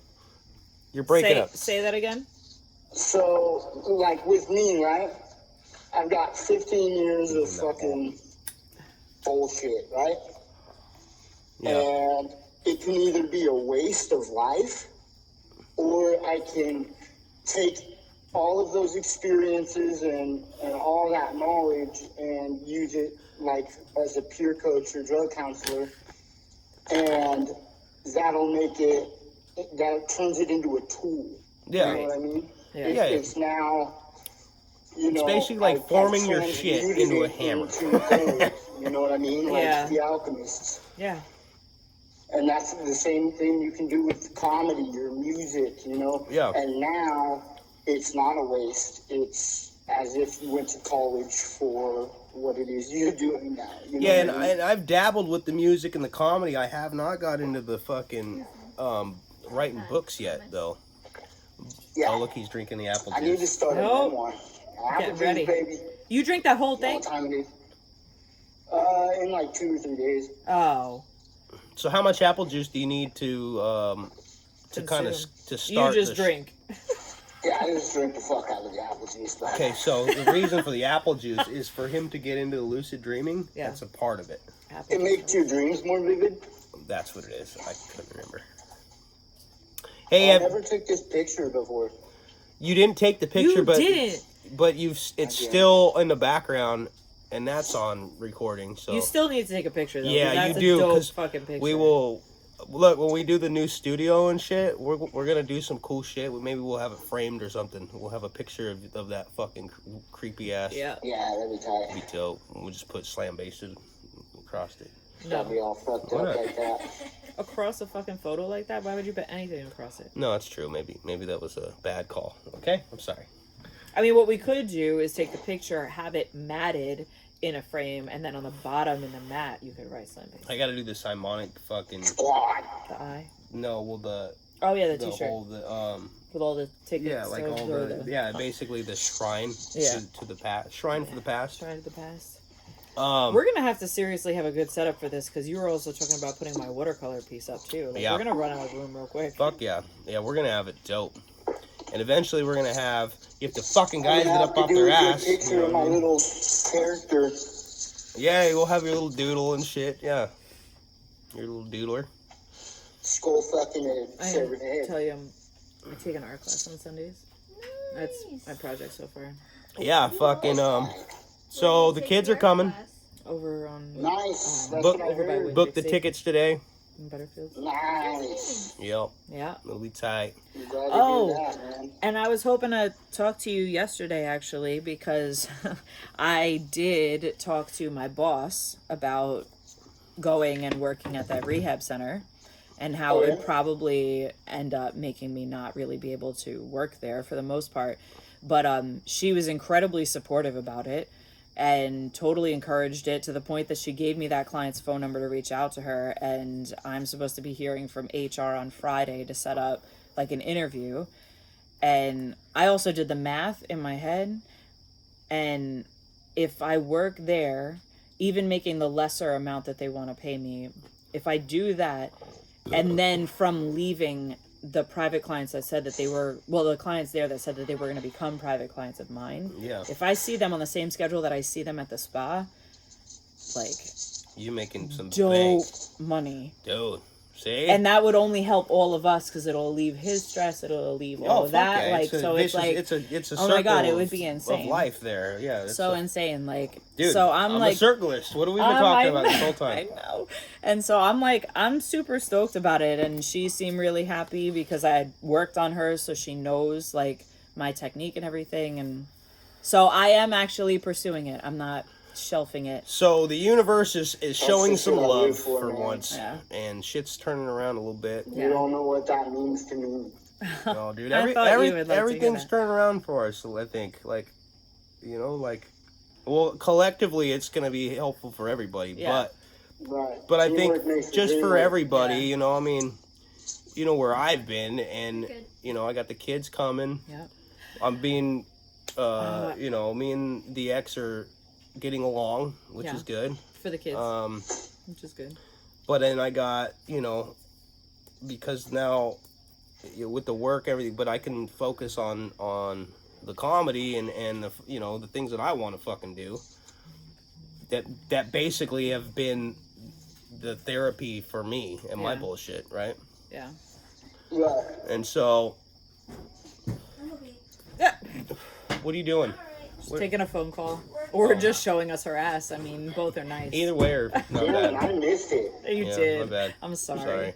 you're breaking up. Say that again. So, like with me, right? I've got 15 years of fucking bullshit, right? Yeah. And it can either be a waste of life, or I can take all of those experiences and all that knowledge and use it like as a peer coach or drug counselor, and that turns it into a tool. Yeah. You know what I mean? Yeah. It's now, you know, basically like I've forming your shit transmuted into a it hammer. into gold, you know what I mean? Like Yeah. the alchemists. Yeah. And that's the same thing you can do with comedy or music, you know? Yeah. And now it's not a waste. It's as if you went to college for what it is you're doing now. You know Yeah, what I mean? and I've dabbled with the music and the comedy. I have not got into the fucking writing books yet, though. Yeah. Oh, look, he's drinking the apple I need to juice. start a Nope. memoir. Get Apple ready. juice, baby. You drink that whole You know thing? what time it is? In like 2 or 3 days. Oh. So how much apple juice do you need to kind of Consume. to start? You just the drink. Yeah, I just drink the fuck out of the apple juice. But Okay, so the reason for the apple juice is for him to get into the lucid dreaming. Yeah. That's a part of it. Apple it makes your dreams more vivid. That's what it is. I couldn't remember. Hey, I never took this picture before. you didn't take the picture, You but didn't. it's did. still in the background, and that's on recording. So You still need to take a picture, though. 'cause yeah, that's you do a dope because fucking picture. we will. Look, when we do the new studio and shit, we're gonna do some cool shit. Maybe we'll have it framed or something. We'll have a picture of that fucking creepy ass. Yeah. Yeah, that'd be tight. Be dope. We'll just put slam basted across it. That'd be No. all fucked Why up not? like that. Across a fucking photo like that? Why would you put anything across it? No, it's true. Maybe that was a bad call. Okay, I'm sorry. I mean, what we could do is take the picture, have it matted in a frame, and then on the bottom in the mat, you could write slam base. I got to do the Simonic fucking. Squad. The eye. No, well the Oh, yeah, the the t-shirt. whole the With all the tickets. yeah, like all or the basically the shrine Yeah. to the past, shrine for the past. Shrine of the past. Um, We're gonna have to seriously have a good setup for this because you were also talking about putting my watercolor piece up too. Like, Yeah. We're gonna run out of room real quick. Fuck yeah, we're gonna have it dope, and eventually we're gonna have if the fucking guys I'm get gonna up have off to do their a good ass. picture You know of what my I mean? little character. Yeah, we'll have your little doodle and shit. Yeah, your little doodler. Skull fucking a I severed head. tell you, I'm taking art class on Sundays. That's my project so far. Yeah, fucking So the kids are coming. Over on Nice. That's Book- what I over by heard. Winn Book the Dixie tickets today. in Butterfield. Nice. Yep, Yeah. it'll be tight. I'm glad to Oh. hear that, man. And I was hoping to talk to you yesterday, actually, because I did talk to my boss about going and working at that rehab center and how it would probably end up making me not really be able to work there for the most part. But she was incredibly supportive about it and totally encouraged it to the point that she gave me that client's phone number to reach out to her. And I'm supposed to be hearing from HR on Friday to set up like an interview. And I also did the math in my head. And if I work there, even making the lesser amount that they want to pay me, if I do that, and then from leaving the private clients that said that they were, well, the clients there that said that they were going to become private clients of mine. Yeah. If I see them on the same schedule that I see them at the spa, like, You making some dope bank, money. dude. See? And that would only help all of us because it'll alleviate his stress. It'll alleviate all of that. Like, so it's like, it's a oh my God, circle it would of- be insane. of life there. Yeah, it's so a- insane. Like, dude. so I'm like, a circleist. What have we been I talking about know, this whole time? I know. And so I'm like, I'm super stoked about it. And she seemed really happy because I had worked on her. So she knows like my technique and everything. And so I am actually pursuing it. I'm not shelving it. So the universe is showing just some what I love live for, for man. once, Yeah. and shit's turning around a little bit. You don't know what that means to me. No, dude, I thought you would like to hear everything's that. turning around for us. I think, like, you know, like, well, collectively, it's gonna be helpful for everybody. Yeah. Right. But I Teamwork think makes the just dream for work. everybody, Yeah. you know, I mean, you know where I've been, and Good. you know, I got the kids coming. Yep. I'm being, you know, me and the ex are getting along, which Yeah. is good. For the kids, which is good. But then I got, you know, because now with the work, everything, but I can focus on the comedy and the, you know, the things that I want to fucking do. That basically have been the therapy for me and my Yeah. bullshit, right? Yeah. Right. And so, I'm okay. Yeah. what are you doing? She's taking a phone call. Or just showing us her ass. I mean, both are nice. Either way, or not Damn, I bad. missed it. You Yeah, did. my bad. I'm sorry. Sorry.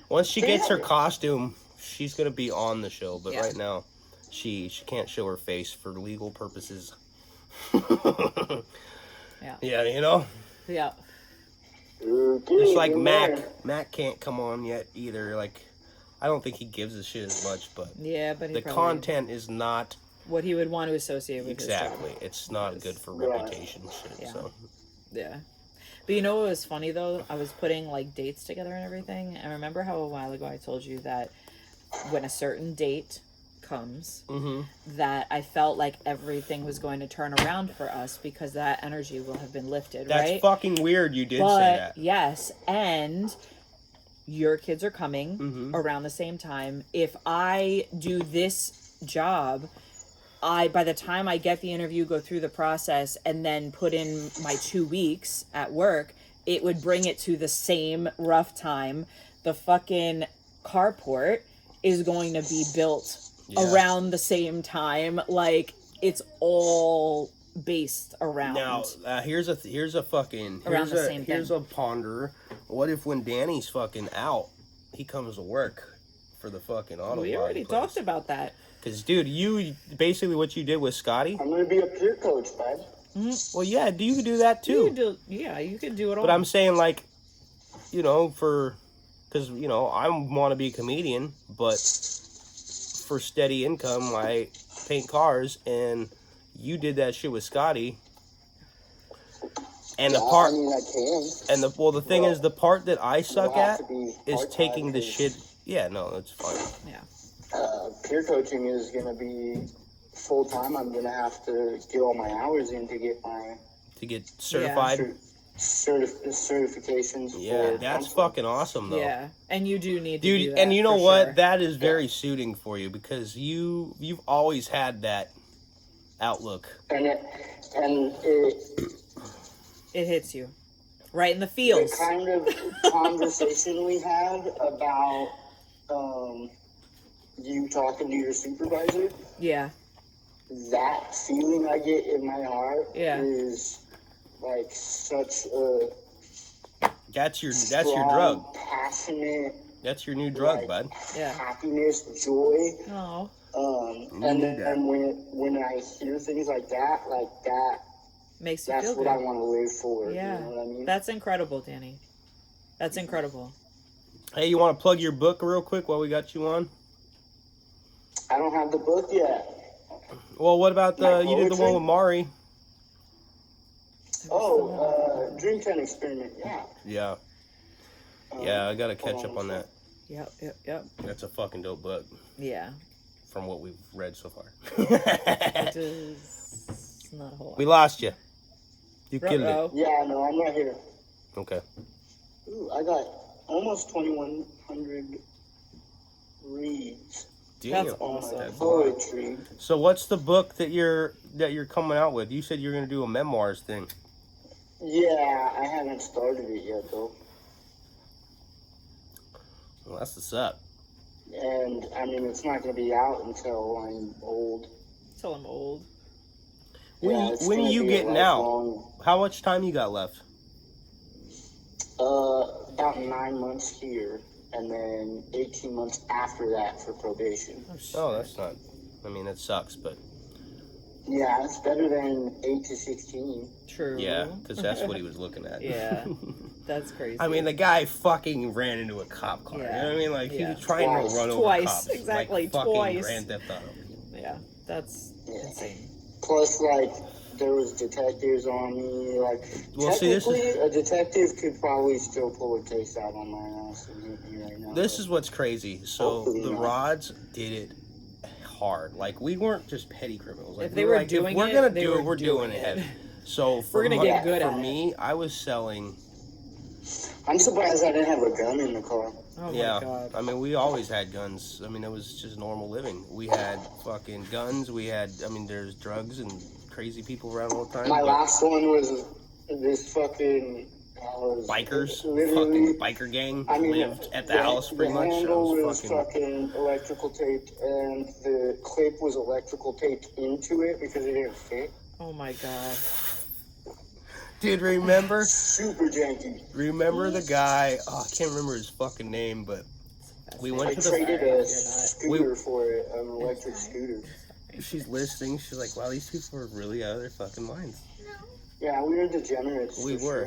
Once she gets her costume, she's gonna be on the show. But Yeah. right now, she can't show her face for legal purposes. Yeah. Yeah, you know, Yeah. it's like Mac. Mac can't come on yet either. Like, I don't think he gives a shit as much, but Yeah, but he the probably content is not what he would want to associate with Exactly. his job. It's not good for Right. reputation shit. Yeah. So Yeah. But you know what was funny though? I was putting like dates together and everything. And remember how a while ago I told you that when a certain date comes, that I felt like everything was going to turn around for us because that energy will have been lifted, that's right? fucking weird. You did But, say that. yes, and your kids are coming around the same time. If I do this job, by the time I get the interview, go through the process, and then put in my 2 weeks at work, it would bring it to the same rough time. The fucking carport is going to be built around the same time. Like, it's all based around. Now, here's a ponder. What if when Danny's fucking out, he comes to work for the fucking auto We body already place? talked about that. Because, dude, you basically what you did with Scotty. I'm gonna be a peer coach, bud. Well, yeah, you could do that too. You could do it all. But I'm saying, like, you know, because, you know, I want to be a comedian, but for steady income, I paint cars, and you did that shit with Scotty. And the part, I mean, I can. and the thing is, the part that I suck It'll have at to be is part-time taking the 'cause, shit. Yeah, no, that's fine. Yeah. Peer coaching is gonna be full time. I'm gonna have to get all my hours in to get my To get certified. certifications. Yeah, for that's counseling. fucking awesome, though. Yeah, and you do need to Dude, do that, and you know for what? sure. That is very suiting for you because you've always had that outlook. And it It hits you right in the the feels. kind of conversation we had about you talking to your supervisor, Yeah. that feeling I get in my heart Yeah. is like such a That's your strong, drug. passionate, That's your new drug, like, bud. Yeah. happiness, joy. Oh. And need that. then when I hear things like that, Makes you that's feel what good. I want to live for. Yeah. You know what I mean? That's incredible, Danny. That's incredible. Hey, you want to plug your book real quick while we got you on? I don't have the book yet. Well, what about you did the one with Mari? Oh, Dreamtime Experiment. Yeah. Yeah. Yeah, I gotta catch up on that. Yep. That's a fucking dope book Yeah. from what we've read so far. It is not a whole lot. We lost you. You killed Ruh-roh. it. Yeah, no, I'm right here. Okay. Ooh, I got almost 2,100 reads. Damn. That's awesome. That's a lot. Poetry. So what's the book that you're coming out with? You said you're gonna do a memoirs thing. Yeah, I haven't started it yet though. Well, that's what's up. And I mean, it's not going to be out until I'm old. Till I'm old. It's When gonna you be a getting out? lifelong- How much time you got left? About 9 months here, and then 18 months after that for probation. Oh, that's not. I mean, that sucks, but Yeah, it's better than 8 to 16. True. yeah, because that's what he was looking at. Yeah. That's crazy. I mean, the guy fucking ran into a cop car. Yeah. You know what I mean? Like, he Yeah. was trying Twice. to run over Twice, cops. exactly, Like, fucking twice. Grand Theft Auto. Yeah. That's insane. Plus, like, there was detectives on me. Like, Well, see, this technically, a detective could probably still pull a case out on my ass and hit me right now. This is what's crazy. So, Hopefully the not. Rods did it hard. Like, we weren't just petty criminals. Like, If they we were like, doing if we're it, gonna they do were it, we're doing doing it it. heavy. So, for We're gonna get good for at it. me, I was selling. I'm surprised I didn't have a gun in the car. Oh Yeah, my god. I mean, we always had guns. I mean, it was just normal living. We had fucking guns. We had, I mean, there's drugs and crazy people around all the time. My but last one was this fucking bikers, literally, fucking biker gang I mean, lived at the house pretty the much. I handle was was fucking electrical taped, and the clip was electrical taped into it because it didn't fit. Oh my god. Dude, remember? Super janky. Remember the guy? Oh, I can't remember his fucking name, but we I went to the. traded a scooter for it, an electric scooter. She's listening. She's like, "Wow, these people are really out of their fucking minds." Yeah, we were degenerates. We for were.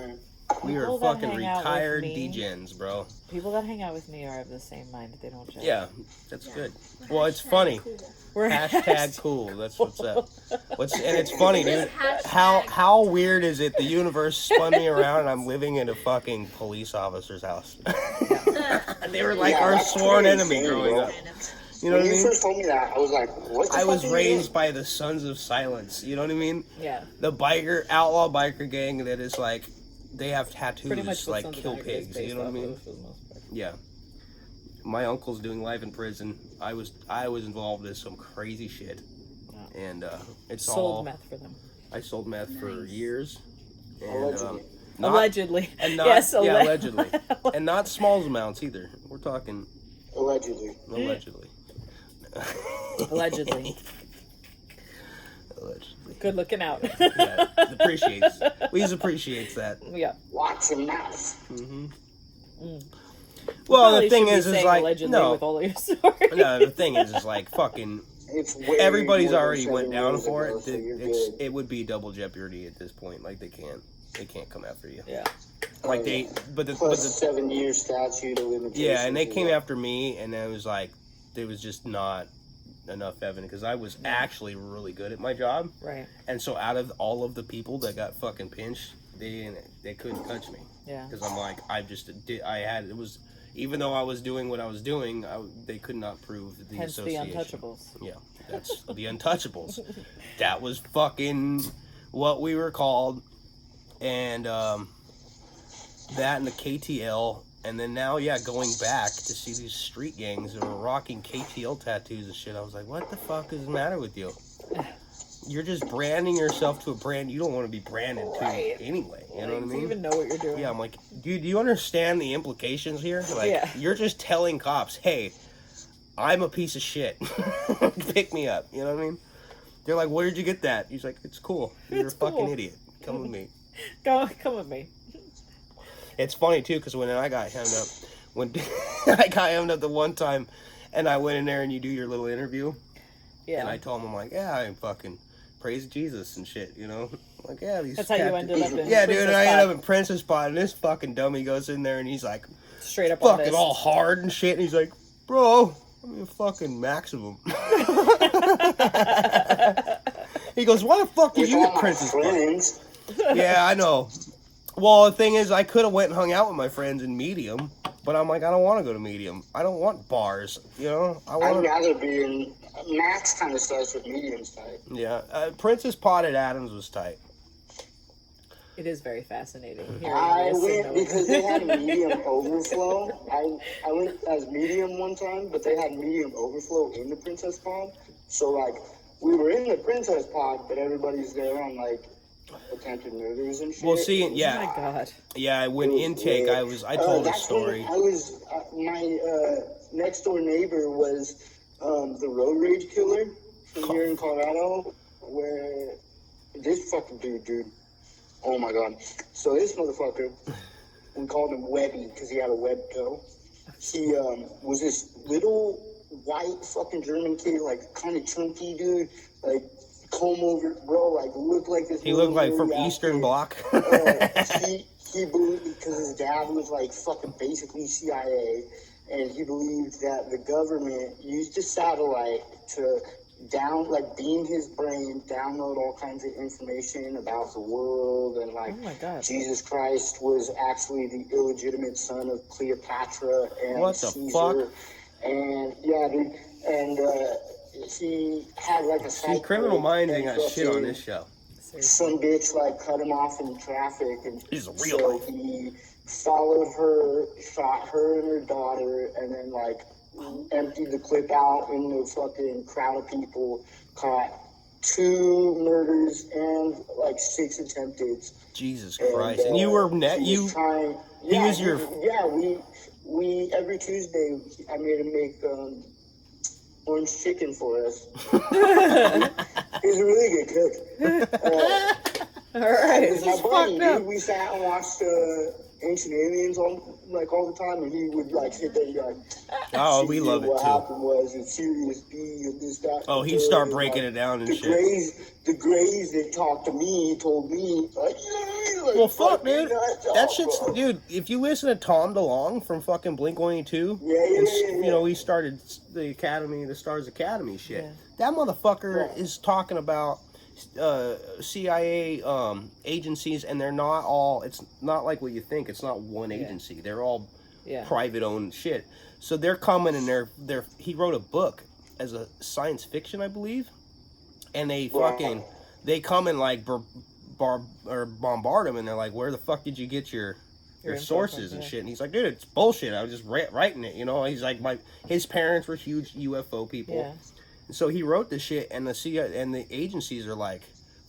sure. We are People that fucking hang out with retired me- degens, bro. People that hang out with me are of the same mind. They don't judge. Yeah, that's Yeah. good. We're Well, it's hashtag funny. cool. We're Hashtag cool. That's what's up. And it's funny, dude. Hashtag- How weird is it? The universe spun me around, and I'm living in a fucking police officer's house. And they were like Yeah, our that's sworn pretty enemy insane, growing bro. up. You know When what I you mean? first told me that, I was like, what the I fuck was are you raised by the Sons of Silence. You know what I mean? Yeah. The outlaw biker gang that is like, they have tattoos Pretty much what like Sons of kill Anarchy is pigs. You based know what I off mean? of, for the most part. Yeah. My uncle's doing life in prison. I was involved in some crazy shit, and it's Sold all. meth for them. I sold meth for years, and Allegedly. Allegedly. and not, Yes, yeah, allegedly, and not small amounts either. We're talking Allegedly. allegedly. Allegedly. Allegedly. Good looking out. Yeah, appreciates. Weez appreciates that. Yeah. Lots of mouth. Mm-hmm. Mm. Well, Probably the thing should be is saying like allegedly no, with all of your stories. no. The thing is like fucking. It's way Everybody's more than already went 7 down years for ago, it. so you're It's good. it would be double jeopardy at this point. Like they can't come after you. Yeah. Like they, but the Plus 7 year statute of limitations. yeah, and they came that. after me, and it was like there was just not enough evidence because I was actually really good at my job, Right. and so out of all of the people that got fucking pinched, they couldn't touch me Yeah. because I'm like it was even though I was doing what I was doing, they could not prove the Hence the association. untouchables. Yeah, that's the untouchables. That was fucking what we were called, and that and the KTL, and then now, yeah, going back to see these street gangs that are rocking KTL tattoos and shit. I was like, what the fuck is the matter with you? You're just branding yourself to a brand you don't want to be branded to anyway. You know what I Do mean? you even know what you're doing? Yeah, I'm like, dude, do you understand the implications here? Like, Yeah. you're just telling cops, hey, I'm a piece of shit. Pick me up. You know what I mean? They're like, where did you get that? He's like, it's cool. You're It's a fucking cool. idiot. Come with me. Come with me. It's funny, too, because when I got hemmed up, I got hemmed up the one time, and I went in there and you do your little interview, Yeah. and I told him, I'm like, yeah, I fucking praise Jesus and shit, you know? I'm like, yeah, these That's how you ended up in yeah, dude, Princess and I ended Pod. up in Princess Pod, and this fucking dummy goes in there, and he's like, Straight up on fucking this. all hard and shit, and he's like, bro, I'm a fucking maximum. He goes, why the fuck did With you all get my Princess Pod? friends. Yeah, I know. Well, the thing is, I could have went and hung out with my friends in Medium, but I'm like, I don't want to go to Medium. I don't want bars, you know? I I'd want to... rather be in Max kind of starts with mediums type. Yeah, Princess Pod at Adams was tight. It is very fascinating. hearing I this and went knowing- because they had medium overflow. I went as medium one time, but they had medium overflow in the Princess Pod. So like we were in the Princess Pod, but everybody's there on like attempted murders and shit. Well, see, Oh my yeah, God. yeah. When intake, I told a that's story. when I was my next door neighbor was the road rage killer from here in Colorado, where this fucking dude. Oh my God. So this motherfucker, we called him Webby because he had a web toe. He was this little white fucking German kid, like kind of chunky dude, like comb over, bro, like looked like this. He looked like from little Eastern kid. Bloc. He believed because his dad was like fucking basically CIA, and he believed that the government used a satellite to beam his brain, download all kinds of information about the world, and like Oh my God. Jesus Christ was actually the illegitimate son of Cleopatra and What the Caesar. fuck? And yeah, dude, and he had like a See, Criminal Minds ain't got shit on this show. some bitch like cut him off in traffic, and He's a real so life. he followed her, shot her and her daughter, and then like emptied the clip out in the fucking crowd of people. Caught 2 murders and like 6 attempted. Jesus Christ! And you were He was trying. He Yeah, was your. yeah. We every Tuesday I made him make orange chicken for us. He's a really good cook. All right. It's my is buddy, fucked up. dude. We sat and watched Ancient Aliens all the time, and he would like sit there and be like, Oh, "See, we dude, love it what too. happened was in Sirius B and this, that." Oh, and he'd third, start and, breaking like, it down and the shit. Greys that talked to me told me like, "Yeah, Like, Well, fuck, fucking dude. nuts That off, shit's, bro. dude. If you listen to Tom DeLonge from fucking Blink-182, Yeah. you know he started the Stars Academy shit. Yeah. That motherfucker is talking about CIA agencies, and they're not all. It's not like what you think. It's not one agency. They're all private owned shit. So they're coming, and they're. He wrote a book as a science fiction, I believe, and they fucking they come and like bombard him, and they're like, "Where the fuck did you get your sources and shit?" And he's like, "Dude, it's bullshit. I was just writing it, you know." He's like, his parents were huge UFO people, and so he wrote this shit, and the CIA and the agencies are like,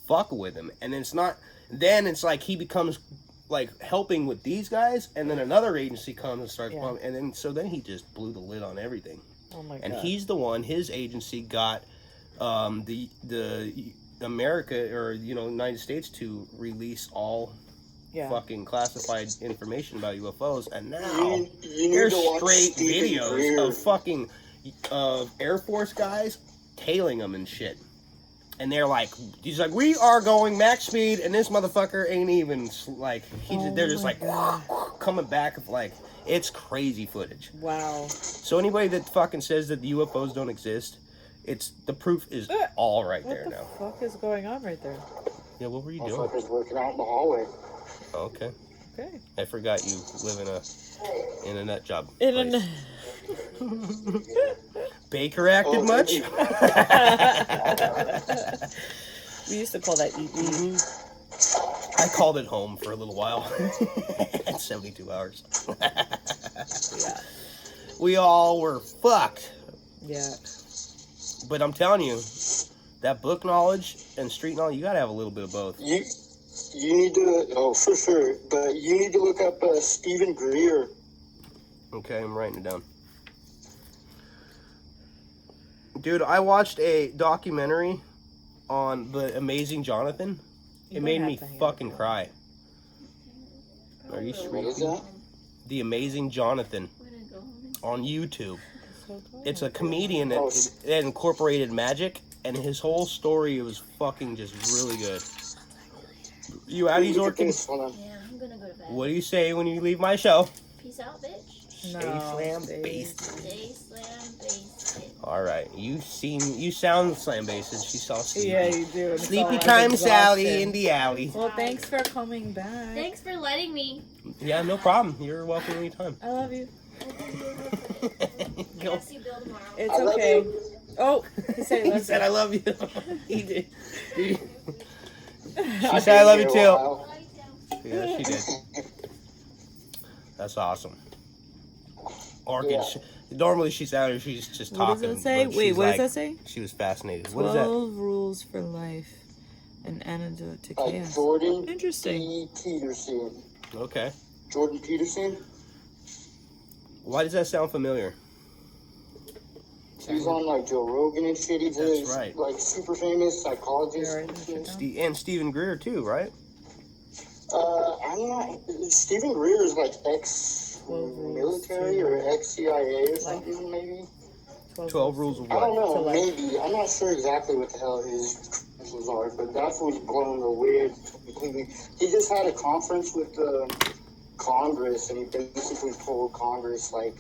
fucking with him, and it's not. Then it's like he becomes like helping with these guys, and then another agency comes and starts, and then he just blew the lid on everything. Oh my god! And he's the one. His agency got the America or United States to release all fucking classified information about UFOs, and now there's straight videos of fucking Air Force guys tailing them and shit. And they're like, he's like, we are going max speed, and this motherfucker ain't even like, they're just like coming back like, it's crazy footage. Wow. So anybody that fucking says that the UFOs don't exist, the proof is all right there now. What the fuck is going on right there? Yeah, what were you doing? Motherfuckers working out in the hallway. Okay. Okay. I forgot you live in a nut job. Baker acted much? We used to call that eat. I called it home for a little while. At 72 hours. Yeah. We all were fucked. Yeah. But I'm telling you, that book knowledge and street knowledge, you gotta have a little bit of both. You need to, for sure, but you need to look up Stephen Greer. Okay, I'm writing it down. Dude, I watched a documentary on the Amazing Jonathan. It made me fucking cry. Are you What is that? The Amazing Jonathan on YouTube. It's a comedian that incorporated magic, and his whole story was fucking just really good. You out, Zorkin? Yeah, I'm gonna go to bed. What do you say when you leave my show? Peace out, bitch. Stay slam based. Stay slam based. Alright, you sound slam based, and she saw Sleepy. Yeah, you do. Sleepy time Sally in the alley. Well, thanks for coming back. Thanks for letting me. Yeah, no problem. You're welcome anytime. I love you. I'll see Bill tomorrow. It's okay. Oh, he said He said I love you. He did. She I've said I love been you here a too. while. Yeah, she did. That's awesome. Orchid. Normally she's out here, she's just talking. What does that say? but Wait, she's what like, does that say? She was fascinated. 12 What is that? rules for life. An antidote to chaos. Jordan Interesting. P. Peterson. Okay. Jordan Peterson. Why does that sound familiar? He's on like Joe Rogan and shit. He's That's right. like super famous psychologist. And Stephen Greer too, right? I'm not. Stephen Greer is like ex-military or ex-CIA or something, maybe. 12 rules of I don't what? know. Maybe I'm not sure exactly what the hell his credentials are, but that's what's blowing the lid completely. He just had a conference with Congress, and he basically told Congress like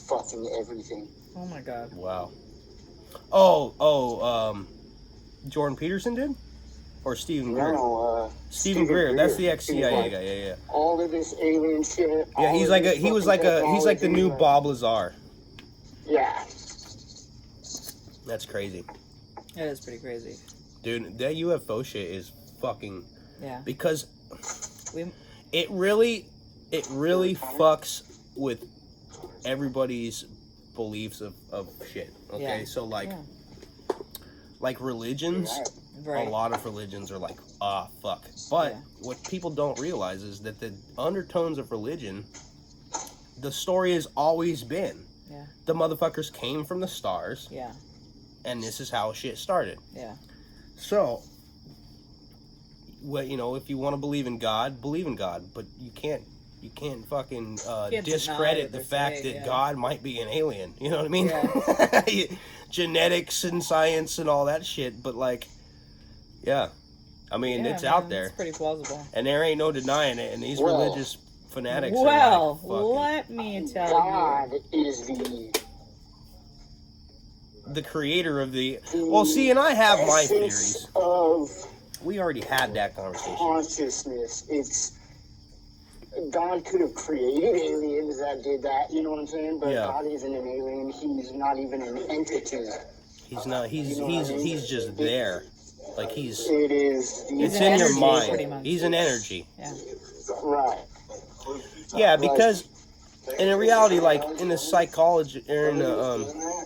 fucking everything. Oh my god. Wow. Jordan Peterson did? Or Stephen Greer? No, Stephen Greer. That's the ex-CIA guy. Yeah. All of this alien shit. Yeah, he's like the new Bob Lazar. Yeah. That's crazy. That is pretty crazy. Dude, that UFO shit is fucking... Yeah. Because it really fucks with everybody's beliefs of shit. Okay? Yeah. So, like religions... Right. A lot of religions are like, fuck. But what people don't realize is that the undertones of religion, the story has always been. Yeah. The motherfuckers came from the stars. Yeah. And this is how shit started. Yeah. So, if you want to believe in God, but you can't fucking discredit the fact that God might be an alien. You know what I mean? Yeah. Genetics and science and all that shit, but like, yeah, I mean, Yeah, it's man, out there. It's pretty plausible. And there ain't no denying it. And these religious fanatics Well, are like, let me tell God you. is the creator of the... Well, see, and I have my theories. Of We already had that conversation. consciousness. It's God could have created aliens that did that, you know what I'm saying? But Yeah. God isn't an alien. He's not even an entity. He's not. He's just there. Like he's. It is. It's an in your energy, mind. pretty much. He's an energy. Yeah. Right. Yeah, because in reality, like in the psychology or in the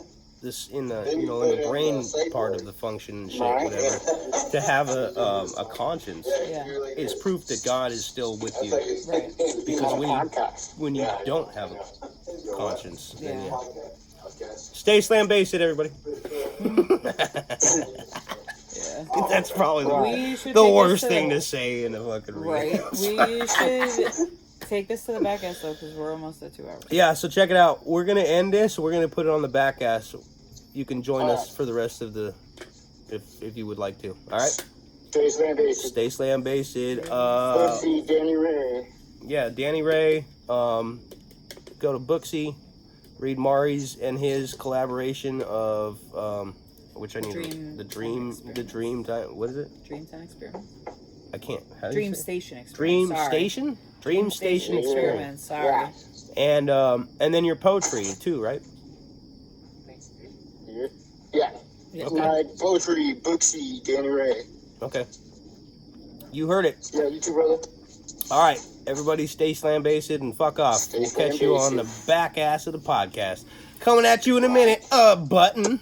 in the brain part of the function and shit, whatever, to have a conscience is proof that God is still with you. Right. Because when you don't have a conscience, then yeah. Stay slam based it, everybody. Yeah. That's probably We should the take worst this to thing the- to say in a fucking Right. radio. We should take this to the back ass though, because we're almost at 2 hours. Yeah, so check it out. We're gonna end this. We're gonna put it on the back ass. You can join us for the rest of the, if you would like to. All right. Stay slam based. Stay slam based. Booksy, Danny Ray. Yeah, Danny Ray. Go to Booksy. Read Mari's and his collaboration of which I need the dream time. What is it? Dream Time Experiment. I can't. How do you Dream say it? Station Experiment. Dream Sorry. Station. Dream Station Experiment. Sorry. And then your poetry too, right? Yeah. Okay. My poetry, Booksy, Danny Ray. Okay. You heard it. Yeah, you too, brother. All right, everybody, stay slam based and fuck off. We'll catch you on the back ass of the podcast. Coming at you in a minute. Button.